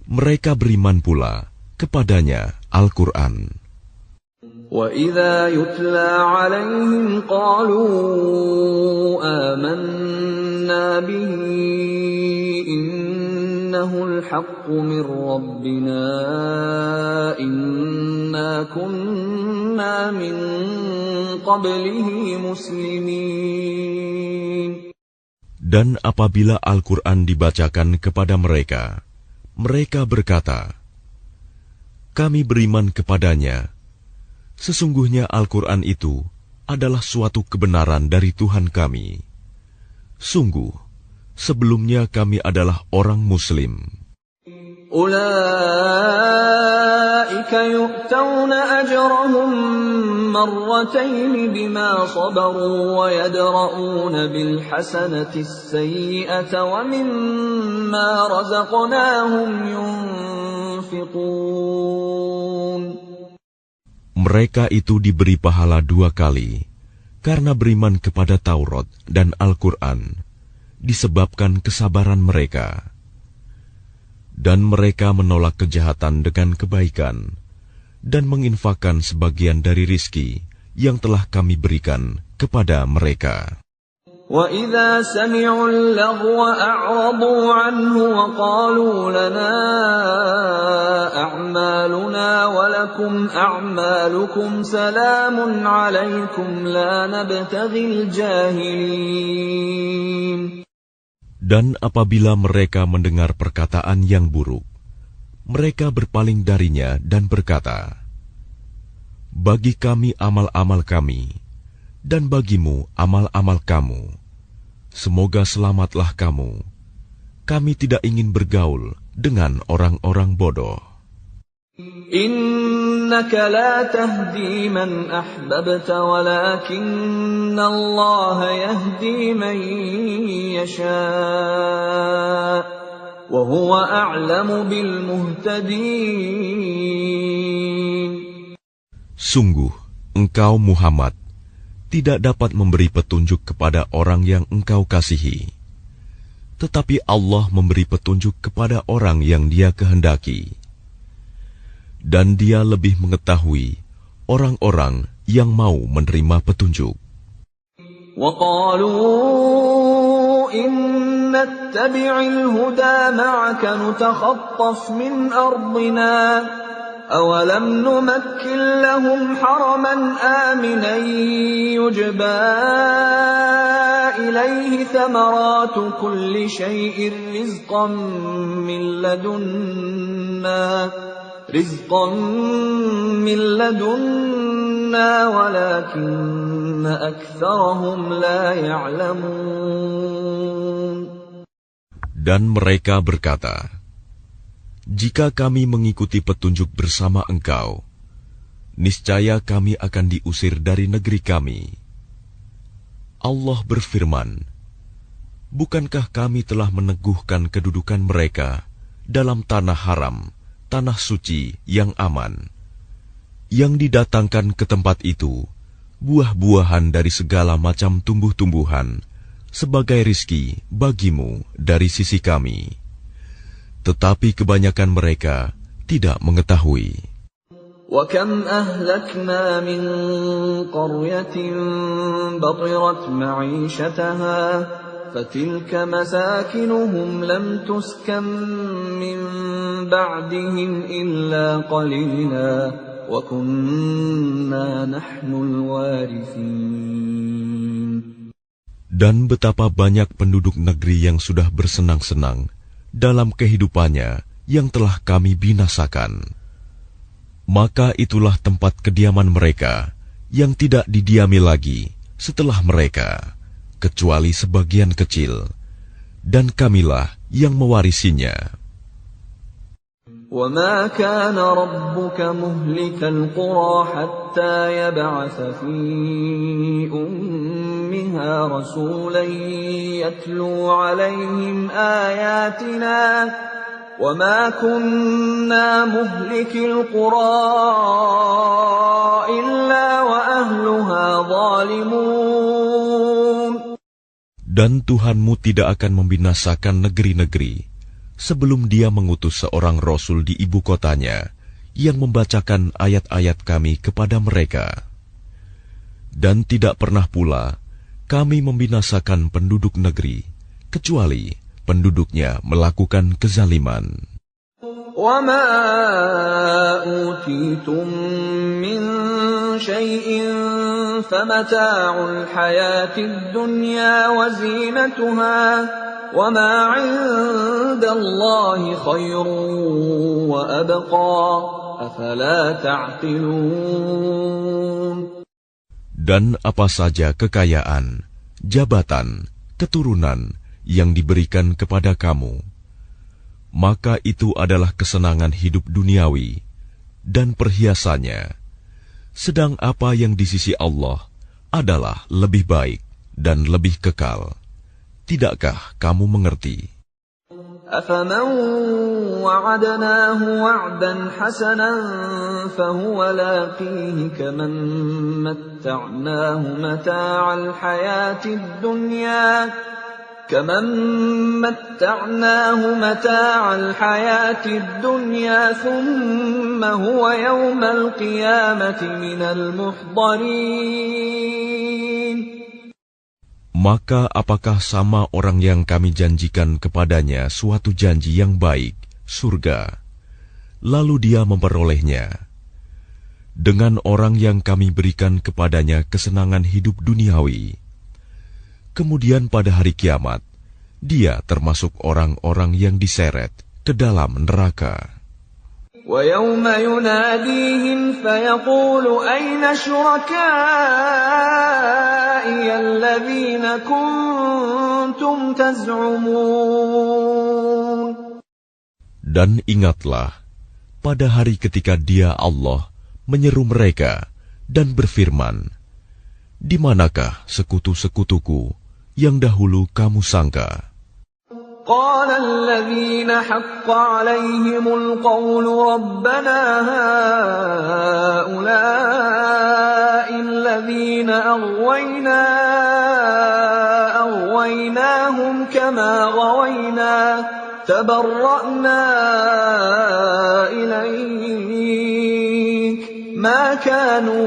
mereka beriman pula kepadanya Al-Quran. وَإِذَا يُتْلَى عَلَيْهِمْ قَالُوا آمَنَّا بِهِ إِنَّهُ الْحَقُّ مِنْ رَبِّنَا إِنَّا كُنَّا مِنْ قَبْلِهِ مُسْلِمِينَ. Dan apabila Al-Quran dibacakan kepada mereka, mereka berkata, kami beriman kepadanya. Sesungguhnya Al-Quran itu adalah suatu kebenaran dari Tuhan kami. Sungguh, sebelumnya kami adalah orang Muslim. أُولَئِكَ يُؤْتَوْنَ أَجْرَهُمْ مَرَّتَيْنِ بِمَا صَبَرُوا وَيَدْرَءُونَ بِالْحَسَنَةِ السَّيِّئَةَ وَمِمَّا رَزَقْنَاهُمْ يُنْفِقُونَ. Mereka itu diberi pahala 2 kali, karena beriman kepada Taurat dan Al-Quran, disebabkan kesabaran mereka. Dan mereka menolak kejahatan dengan kebaikan, dan menginfakkan sebagian dari rizki yang telah kami berikan kepada mereka. وَإِذَا سَمِعُوا اللَّغْوَ أَعْرَضُوا عَنْهُ وَقَالُوا لَنَا أَعْمَالُنَا وَلَكُمْ أَعْمَالُكُمْ سَلَامٌ عَلَيْكُمْ لَا نَبْتَغِي الْجَاهِلِينَ. Dan apabila mereka mendengar perkataan yang buruk, mereka berpaling darinya dan berkata, "Bagi kami amal-amal kami, dan bagimu amal-amal kamu. Semoga selamatlah kamu. Kami tidak ingin bergaul dengan orang-orang bodoh." Innaka la tahdi man ahbabta walakinna Allah yahdi man yasha' wa huwa a'lamu bil muhtadin. Sungguh, engkau Muhammad tidak dapat memberi petunjuk kepada orang yang engkau kasihi. Tetapi Allah memberi petunjuk kepada orang yang Dia kehendaki. Dan Dia lebih mengetahui orang-orang yang mau menerima petunjuk. وَقَالُوا إِن نَّتَّبِعِ الْهُدَى مَعَكَ نُتَخَطَّفْ مِنْ أَرْضِنَا أَوَلَمْ نُمَكِّن لَّهُمْ حَرَمًا آمِنًا يُجْبَىٰ إِلَيْهِ ثَمَرَاتُ كُلِّ شَيْءٍ رِّزْقًا مِّن لَّدُنَّا وَلَٰكِنَّ أَكْثَرَهُمْ لَا يَعْلَمُونَ. Dan mereka berkata, "Jika kami mengikuti petunjuk bersama engkau, niscaya kami akan diusir dari negeri kami." Allah berfirman, "Bukankah kami telah meneguhkan kedudukan mereka dalam tanah haram, tanah suci yang aman, yang didatangkan ke tempat itu buah-buahan dari segala macam tumbuh-tumbuhan sebagai rizki bagimu dari sisi kami. Tetapi kebanyakan mereka tidak mengetahui." وَكَمْ أَهْلَكْنَا مِنْ قَرْيَةٍ بَطِرَتْ مَعِيشَتَهَا فَتِلْكَ مَسَاكِنُهُمْ لَمْ تُسْكَنْ مِنْ بَعْدِهِمْ إِلَّا قَلِيلًا وَكُنَّا نَحْنُ الْوَارِثِينَ. Dan betapa banyak penduduk negeri yang sudah bersenang-senang dalam kehidupannya yang telah kami binasakan. Maka itulah tempat kediaman mereka yang tidak didiami lagi setelah mereka, kecuali sebagian kecil, dan kamilah yang mewarisinya. وَمَا كَانَ رَبُّكَ مُهْلِكَ الْقُرَىٰ حَتَّىٰ يَبْعَثَ فِي أُمِّهَا رَسُولًا يَتْلُو عَلَيْهِمْ آيَاتِنَا وَمَا كُنَّا مُهْلِكِي الْقُرَىٰ إِلَّا وَأَهْلُهَا ظَالِمُونَ. Dan Tuhanmu tidak akan membinasakan negeri-negeri sebelum Dia mengutus seorang Rasul di ibu kotanya yang membacakan ayat-ayat Kami kepada mereka. Dan tidak pernah pula Kami membinasakan penduduk negeri kecuali penduduknya melakukan kezaliman. وَمَا أُوتِيتُم مِّن شَيْءٍ فَمَتَاعُ الْحَيَاةِ الدُّنْيَا وَزِينَتُهَا وَمَا عِندَ اللَّهِ خَيْرٌ وَأَبْقَىٰ أَفَلَا تَعْقِلُونَ. Dan apa saja kekayaan, jabatan, keturunan yang diberikan kepada kamu, maka itu adalah kesenangan hidup duniawi dan perhiasannya. Sedang apa yang di sisi Allah adalah lebih baik dan lebih kekal. Tidakkah kamu mengerti? أَفَمَنْ وَعَدْنَاهُ وَعْدًا حَسَنًا فَهُوَ لَاقِيهِ كَمَنْ مَتَّعْنَاهُ مَتَاعَ الْحَيَاةِ الدُّنْيَا ثُمَّ هُوَ يَوْمَ الْقِيَامَةِ مِنَ الْمُحْضَرِينَ. Maka apakah sama orang yang kami janjikan kepadanya suatu janji yang baik, surga, lalu dia memperolehnya, dengan orang yang kami berikan kepadanya kesenangan hidup duniawi, kemudian pada hari kiamat, dia termasuk orang-orang yang diseret ke dalam neraka. وَيَوْمَ يُنَادِيهِمْ فَيَقُولُ أَيْنَ شُرَكَائِيَ الَّذِينَ كُنتُمْ تَزْعُمُونَ. Dan ingatlah, pada hari ketika Dia Allah menyeru mereka dan berfirman, di manakah sekutu-sekutuku yang dahulu kamu sangka? قال الذين حق عليهم القول ربنا هؤلاء الذين أغويناهم كما غوينا تبرأنا إليك ما كانوا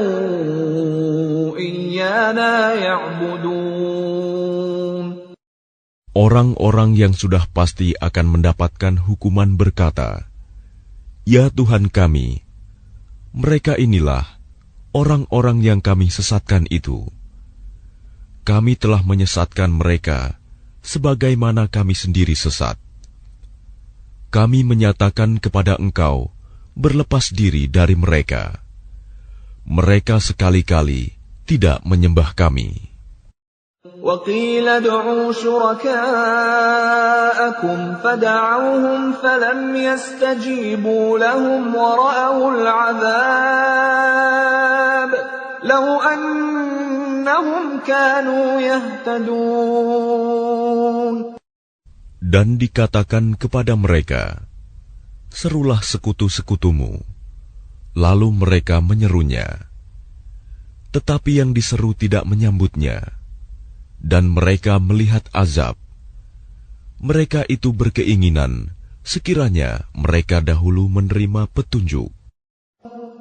إيانا يعبدون. Orang-orang yang sudah pasti akan mendapatkan hukuman berkata, "Ya Tuhan kami, mereka inilah orang-orang yang kami sesatkan itu. Kami telah menyesatkan mereka sebagaimana kami sendiri sesat. Kami menyatakan kepada Engkau berlepas diri dari mereka. Mereka sekali-kali tidak menyembah kami." وَقِيلَ ادْعُوا شُرَكَاءَكُمْ فَدَعَوْهُمْ فَلَمْ يَسْتَجِيبُوا لَهُمْ وَرَأَوُا الْعَذَابَ لَوْ أَنَّهُمْ كَانُوا يَهْتَدُونَ. Dan dikatakan kepada mereka, serulah sekutu-sekutumu. Lalu mereka menyerunya. Tetapi yang diseru tidak menyambutnya. Dan mereka melihat azab. Mereka itu berkeinginan sekiranya mereka dahulu menerima petunjuk.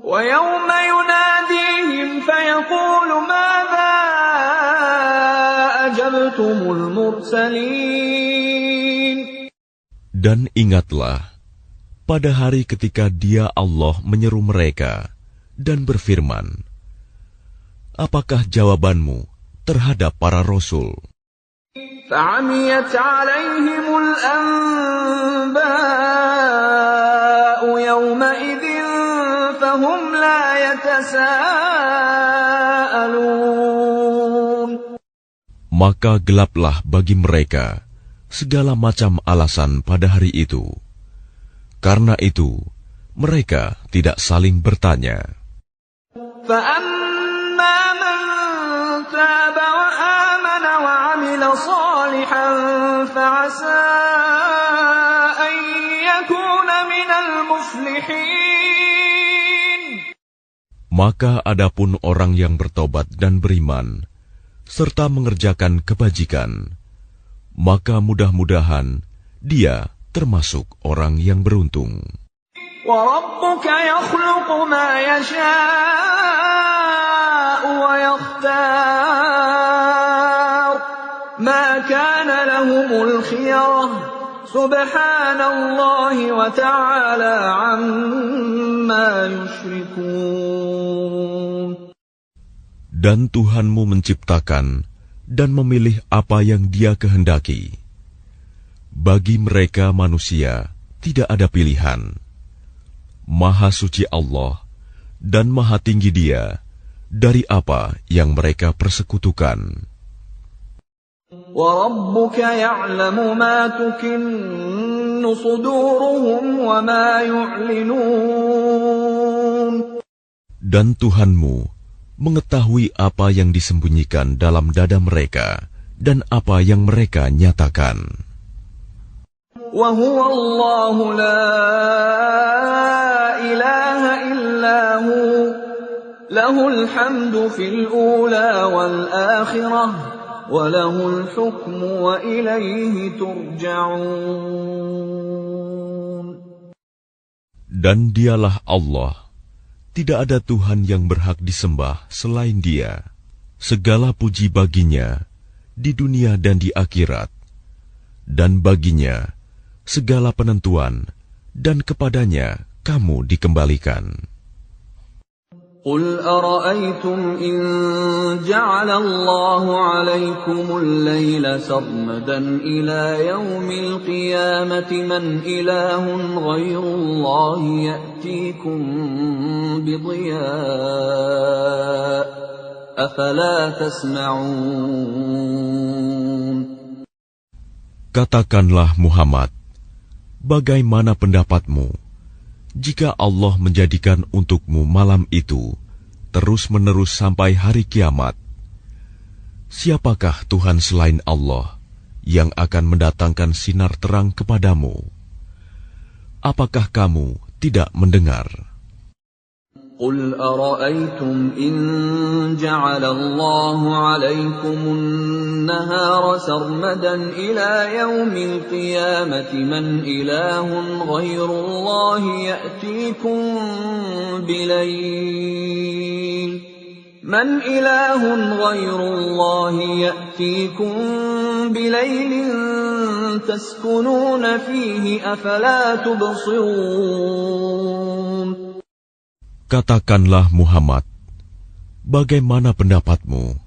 وَيَوْمَ يُنَادِيهِمْ فَيَقُولُ مَاذَا أَجَبْتُمُ الْمُرْسَلِينَ. Dan ingatlah, pada hari ketika Dia Allah menyeru mereka dan berfirman, apakah jawabanmu terhadap para rasul? فَعَمِيَتْ عَلَيْهِمُ الْأَنْبَاءُ يَوْمَئِذٍ فَهُمْ لَا يَتَسَاءَلُونَ. Maka gelaplah bagi mereka segala macam alasan pada hari itu. Karena itu, mereka tidak saling bertanya. فَأَمَّا مَنْ تَابَ وَآمَنَ وَعَمِلَ صَالِحًا فَعَسَىٰ أَنْ يَكُونَ مِنَ الْمُفْلِحِينَ. Maka adapun orang yang bertobat dan beriman, serta mengerjakan kebajikan, maka mudah-mudahan dia termasuk orang yang beruntung. وَرَبُّكَ يَخْلُقُ مَا يَشَاءُ وَيَخْتَارُ مَا كَانَ لَهُمُ الْخِيَرَةُ سُبْحَانَ اللَّهِ وَتَعَالَى عَمَّا يُشْرِكُونَ. Dan Tuhanmu menciptakan dan memilih apa yang Dia kehendaki. Bagi mereka manusia tidak ada pilihan. Maha suci Allah dan maha tinggi Dia dari apa yang mereka persekutukan. وَرَبُّكَ يَعْلَمُ مَا تُكِنُّ صُدُورُهُمْ وَمَا يُعْلِنُونَ. Dan Tuhanmu mengetahui apa yang disembunyikan dalam dada mereka dan apa yang mereka nyatakan. وَهُوَ اللَّهُ لَا إِلَٰهَ إِلَّا هُوَ لَهُ الْحَمْدُ فِي الْأُولَى وَالْآخِرَةِ وَلَهُ الْحُكْمُ وَإِلَيْهِ تُرْجَعُونَ. Dan Dialah Allah, tidak ada Tuhan yang berhak disembah selain Dia. Segala puji baginya, di dunia dan di akhirat, dan baginya segala penentuan, dan kepadanya kamu dikembalikan. قل أرأيتم إن جعل الله عليكم الليل سرمدا إلى يوم القيامة من إله غير الله يأتيكم بضياء أفلا تسمعون. Katakanlah Muhammad, bagaimana pendapatmu jika Allah menjadikan untukmu malam itu terus-menerus sampai hari kiamat? Siapakah Tuhan selain Allah yang akan mendatangkan sinar terang kepadamu? Apakah kamu tidak mendengar? قل أرأيتم إن جعل الله عليكم النهار سرمدا إلى يوم القيامة من إله غير الله يأتيكم بليل تسكنون فيه أفلا تبصرون. Katakanlah Muhammad, bagaimana pendapatmu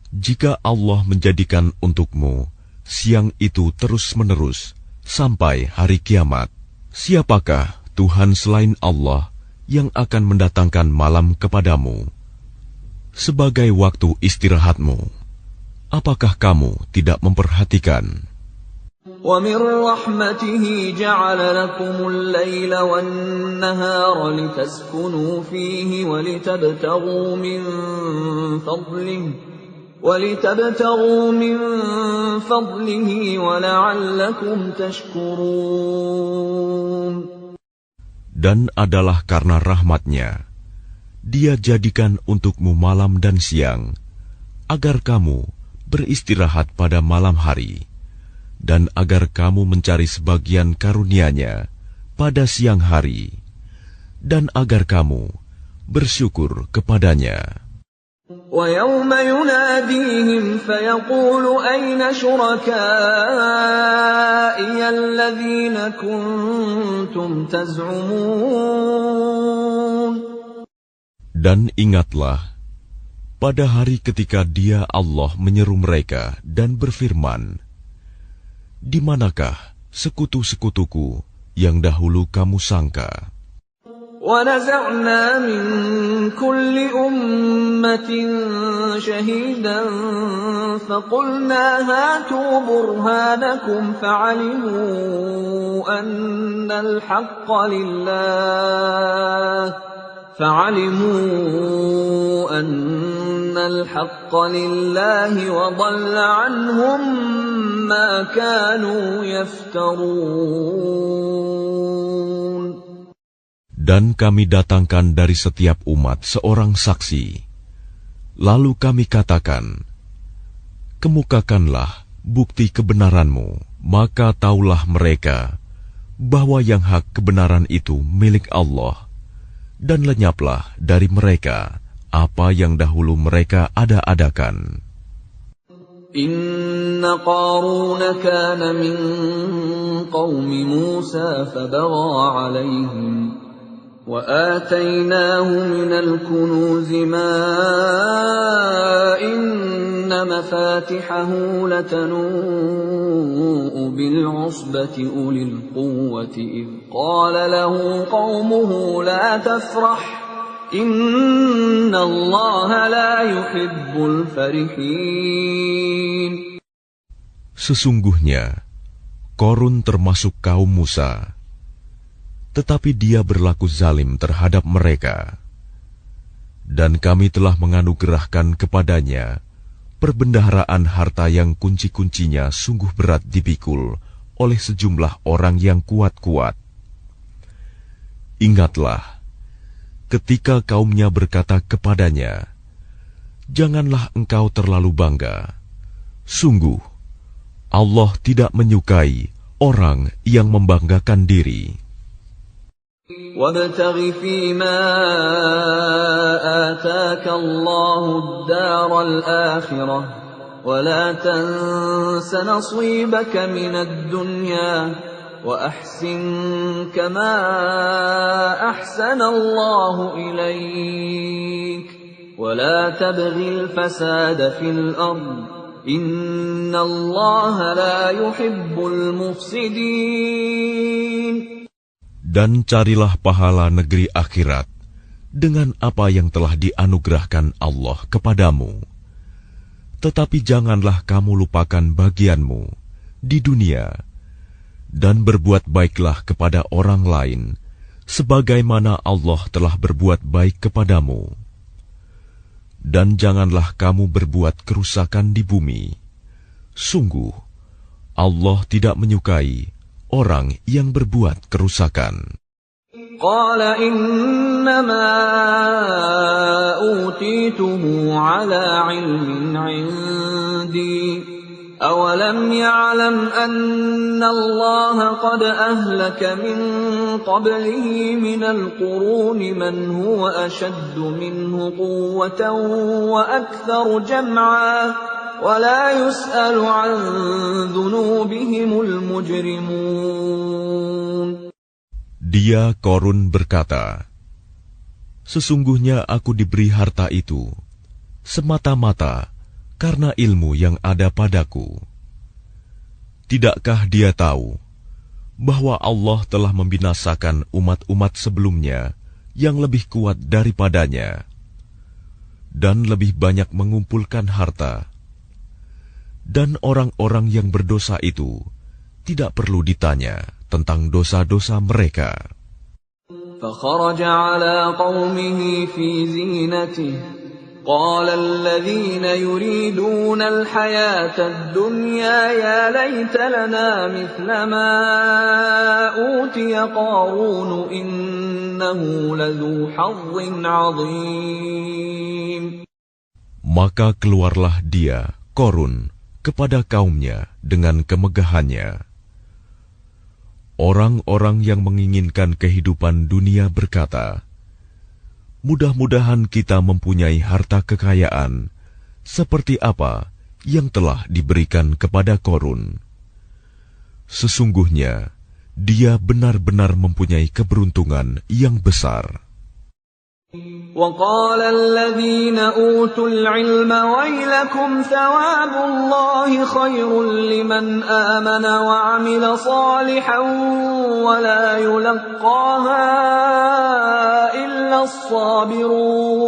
jika Allah menjadikan untukmu siang itu terus-menerus sampai hari kiamat? Siapakah Tuhan selain Allah yang akan mendatangkan malam kepadamu sebagai waktu istirahatmu? Apakah kamu tidak memperhatikan? وَمِنْ رَحْمَتِهِ جَعَلَ لَكُمُ اللَّيْلَ وَالنَّهَارَ لِتَسْكُنُوا فِيهِ وَلِتَبْتَغُوا مِنْ فَضْلِهِ وَلَعَلَّكُمْ تَشْكُرُونَ. Dan adalah karena rahmat-Nya, Dia jadikan untukmu malam dan siang, agar kamu beristirahat pada malam hari, dan agar kamu mencari sebagian karunia-Nya pada siang hari, dan agar kamu bersyukur kepadanya. وَيَوْمَ يُنَادِيهِمْ فَيَقُولُ أَيْنَ شُرَكَائِيَ الَّذِينَ كُنتُمْ تَزْعُمُونَ. Dan ingatlah, pada hari ketika Dia Allah menyeru mereka dan berfirman, di manakah sekutu-sekutuku yang dahulu kamu sangka? وَنَزَعْنَا مِنْ كُلِّ أُمَّةٍ شَهِيدًا فَقُلْنَا هَاتُوا بُرْهَانَكُمْ فَعَلِمُوا أَنَّ الْحَقَّ لِلَّهِ وَضَلَّ عَنْهُمْ مَا كَانُوا يَفْتَرُونَ. Dan kami datangkan dari setiap umat seorang saksi. Lalu kami katakan, kemukakanlah bukti kebenaranmu, maka taulah mereka bahwa yang hak kebenaran itu milik Allah, dan lenyaplah dari mereka apa yang dahulu mereka ada-adakan. Inna Qarun kana min qaumi Musa fabagha alaihim wa atainahu minal kunuzi ma inna mafatihahu latanu'u bil usbati ulil quwwati idh qala lahu qaumuhu la tafrah Inna Allah la yuhibbul farihin. Sesungguhnya Qarun termasuk kaum Musa, tetapi dia berlaku zalim terhadap mereka. Dan kami telah menganugerahkan kepadanya perbendaharaan harta yang kunci-kuncinya sungguh berat dipikul oleh sejumlah orang yang kuat-kuat. Ingatlah ketika kaumnya berkata kepadanya, janganlah engkau terlalu bangga. Sungguh, Allah tidak menyukai orang yang membanggakan diri. وَابْتَغِ فِيمَا آتَاكَ اللَّهُ الدَّارَ الْآخِرَةَ ولا تنس نصيبك من الدنيا وأحسن كما أحسن الله إليك ولا تبغ الفساد في الأرض إن الله لا يحب المفسدين. Dan carilah pahala negeri akhirat dengan apa yang telah dianugerahkan Allah kepadamu. Tetapi janganlah kamu lupakan bagianmu di dunia, dan berbuat baiklah kepada orang lain, sebagaimana Allah telah berbuat baik kepadamu. Dan janganlah kamu berbuat kerusakan di bumi. Sungguh, Allah tidak menyukai orang yang berbuat kerusakan. Qala innama utituhu ala ilmin indi awalam ya'lam anna Allah qad ahlaka min qablihi minal quruni man huwa ashaddu minhu quwwatan wa aktharu jam'a wa la yus'alu an dhunubihimul mujrimun. Dia Korun berkata, sesungguhnya aku diberi harta itu semata-mata karena ilmu yang ada padaku. Tidakkah dia tahu bahwa Allah telah membinasakan umat-umat sebelumnya yang lebih kuat daripadanya dan lebih banyak mengumpulkan harta, dan orang-orang yang berdosa itu tidak perlu ditanya tentang dosa-dosa mereka. فخرج على قومه في زينته قال الذين يريدون الحياة الدنيا يا ليت لنا مثل ما أوتي قارون إنه لذو حظ عظيم. Maka keluarlah dia, Korun, kepada kaumnya dengan kemegahannya. Orang-orang yang menginginkan kehidupan dunia berkata, mudah-mudahan kita mempunyai harta kekayaan seperti apa yang telah diberikan kepada Korun. Sesungguhnya, dia benar-benar mempunyai keberuntungan yang besar. وقال الذين أوتوا العلم ويلكم ثواب الله خير لمن آمن وعمل صالحا ولا يلقاها إلا الصابرون.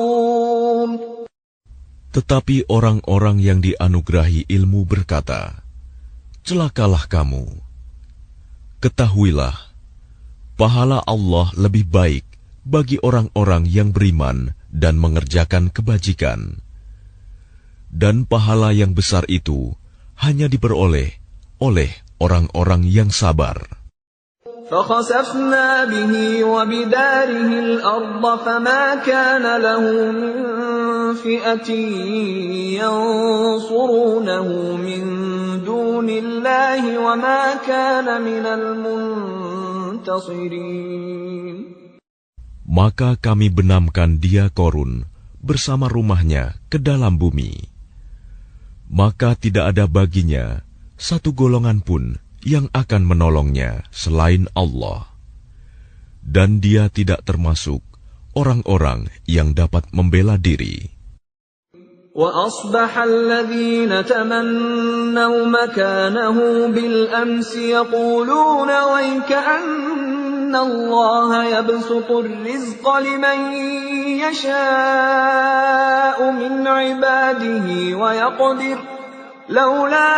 Tetapi orang-orang yang dianugerahi ilmu berkata, celakalah kamu. Ketahuilah, pahala Allah lebih baik bagi orang-orang yang beriman dan mengerjakan kebajikan. Dan pahala yang besar itu hanya diperoleh oleh orang-orang yang sabar. فَخَسَفْنَا بِهِ وَبِدَارِهِ الْأَرْضَ فَمَا كَانَ لَهُ مِنْ فِئَةٍ يَنْصُرُونَهُ مِنْ دُونِ اللَّهِ وَمَا كَانَ مِنَ الْمُنْتَصِرِينَ. Maka kami benamkan dia Korun bersama rumahnya ke dalam bumi. Maka tidak ada baginya satu golongan pun yang akan menolongnya selain Allah. Dan dia tidak termasuk orang-orang yang dapat membela diri. وَأَصْبَحَ الَّذِينَ تَمَنَّوْا مَكَانَهُ بِالْأَمْسِ يَقُولُونَ وَيْكَأَنَّ اللَّهَ يَبْسُطُ الرِّزْقَ لِمَن يَشَاءُ مِنْ عِبَادِهِ وَيَقْدِرُ لَوْلَا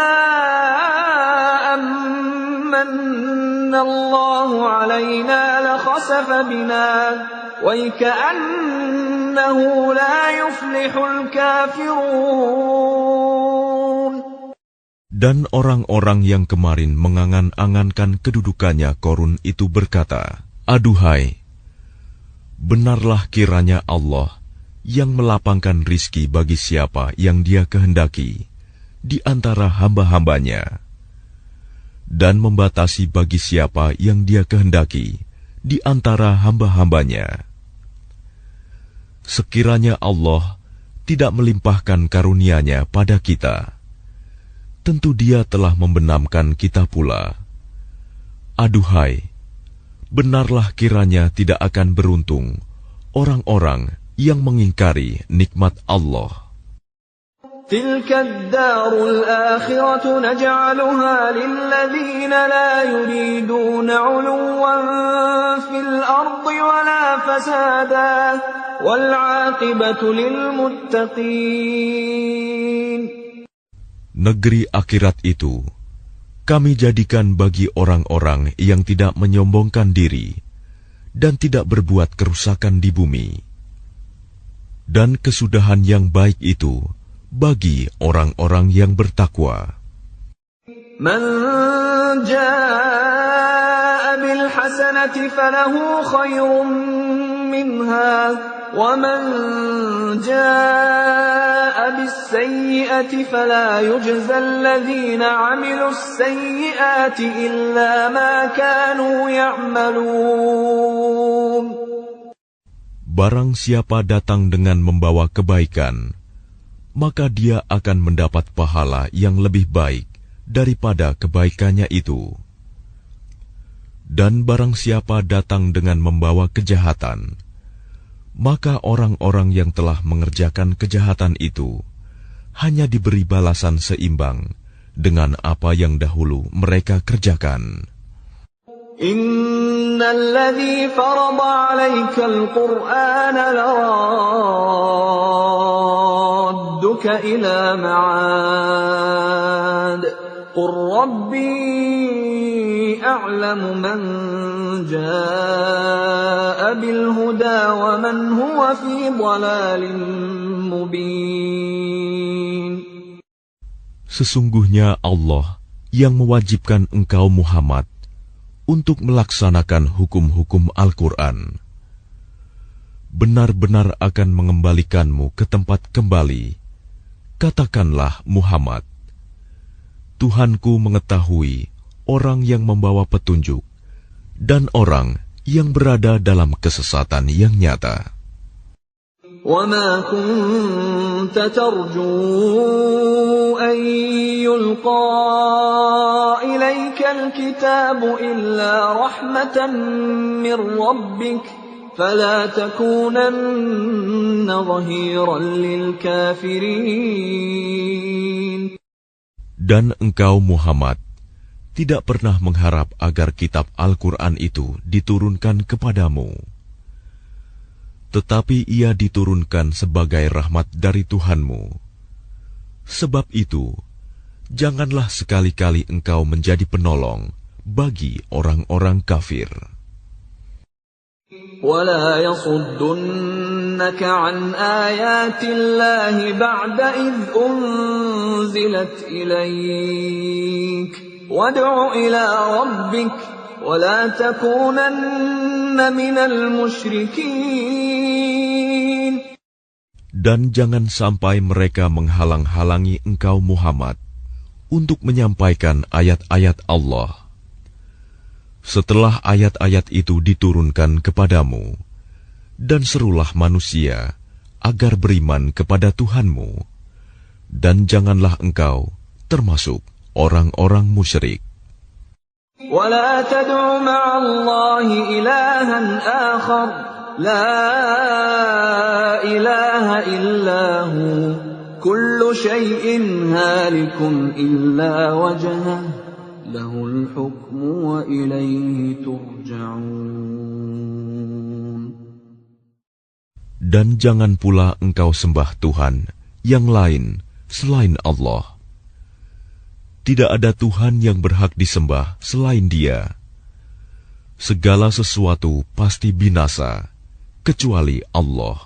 أَمَّنَّ اللَّهُ عَلَيْنَا لَخَسَفَ بِنَا وَيْكَأَنَّهُ لَا يُفْلِحُ الْكَافِرُونَ. Dan orang-orang yang kemarin mengangan-angankan kedudukannya Korun itu berkata, aduhai, benarlah kiranya Allah yang melapangkan rizki bagi siapa yang Dia kehendaki di antara hamba-hambanya, dan membatasi bagi siapa yang Dia kehendaki di antara hamba-hambanya. Sekiranya Allah tidak melimpahkan karunia-Nya pada kita, tentu Dia telah membenamkan kita pula. Aduhai, benarlah kiranya tidak akan beruntung orang-orang yang mengingkari nikmat Allah. تلك الدار الآخرة نجعلها للذين لا يريدون علوا في الأرض ولا فسادا والعاقبة للمتقين. Negeri akhirat itu kami jadikan bagi orang-orang yang tidak menyombongkan diri dan tidak berbuat kerusakan di bumi. Dan kesudahan yang baik itu bagi orang-orang yang bertakwa. Man jaa bil hasanati falahu khairun minha wa man jaa bis sayyi'ati fala yujza alladhina 'amilus sayyi'ati illa ma kanu ya'malun. Barang siapa datang dengan membawa kebaikan, maka dia akan mendapat pahala yang lebih baik daripada kebaikannya itu. Dan barang siapa datang dengan membawa kejahatan, maka orang-orang yang telah mengerjakan kejahatan itu hanya diberi balasan seimbang dengan apa yang dahulu mereka kerjakan. Innalladzi farada 'alaikal Qur'ana laradduka ila ma'ad. Qur rabbi a'lamu man jaa'a bil huda wa man huwa fi dhalalin mubin. Sesungguhnya Allah yang mewajibkan engkau Muhammad untuk melaksanakan hukum-hukum Al-Quran, benar-benar akan mengembalikanmu ke tempat kembali. Katakanlah Muhammad, Tuhanku mengetahui orang yang membawa petunjuk dan orang yang berada dalam kesesatan yang nyata. وَمَا كُنْتَ تَرْجُو أَنْ يُلْقَى إِلَيْكَ الْكِتَابُ إِلَّا رَحْمَةً مِّنْ رَبِّكَ فَلَا تَكُونَنَّ ظَهِيرًا لِلْكَافِرِينَ. Dan engkau Muhammad tidak pernah mengharap agar kitab Al-Quran itu diturunkan kepadamu. Tetapi ia diturunkan sebagai rahmat dari Tuhanmu. Sebab itu, janganlah sekali-kali engkau menjadi penolong bagi orang-orang kafir. وَلَا يَصُدُّنَّكَ عَنْ آيَاتِ اللَّهِ بَعْدَ إِذْ أُنْزِلَتْ إِلَيْكَ وَادْعُ إِلَى رَبِّكَ وَلَا تَكُونَنَّ مِنَ الْمُشْرِكِينَ. Dan jangan sampai mereka menghalang-halangi engkau Muhammad untuk menyampaikan ayat-ayat Allah. Setelah ayat-ayat itu diturunkan kepadamu, dan serulah manusia agar beriman kepada Tuhanmu, dan janganlah engkau termasuk orang-orang musyrik. وَلَا تَدْعُ مَعَ اللَّهِ إِلَٰهًا آخَرَ لَا إِلَٰهَ إِلَّا هُوَ كُلُّ شَيْءٍ هَالِكٌ إِلَّا وَجْهَهُ لَهُ الْحُكْمُ وَإِلَيْهِ تُرْجَعُونَ. Dan jangan pula engkau sembah Tuhan yang lain selain Allah. Tidak ada Tuhan yang berhak disembah selain Dia. Segala sesuatu pasti binasa, kecuali Allah.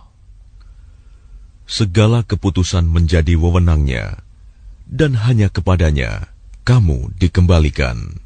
Segala keputusan menjadi wewenang-Nya, dan hanya kepadanya kamu dikembalikan.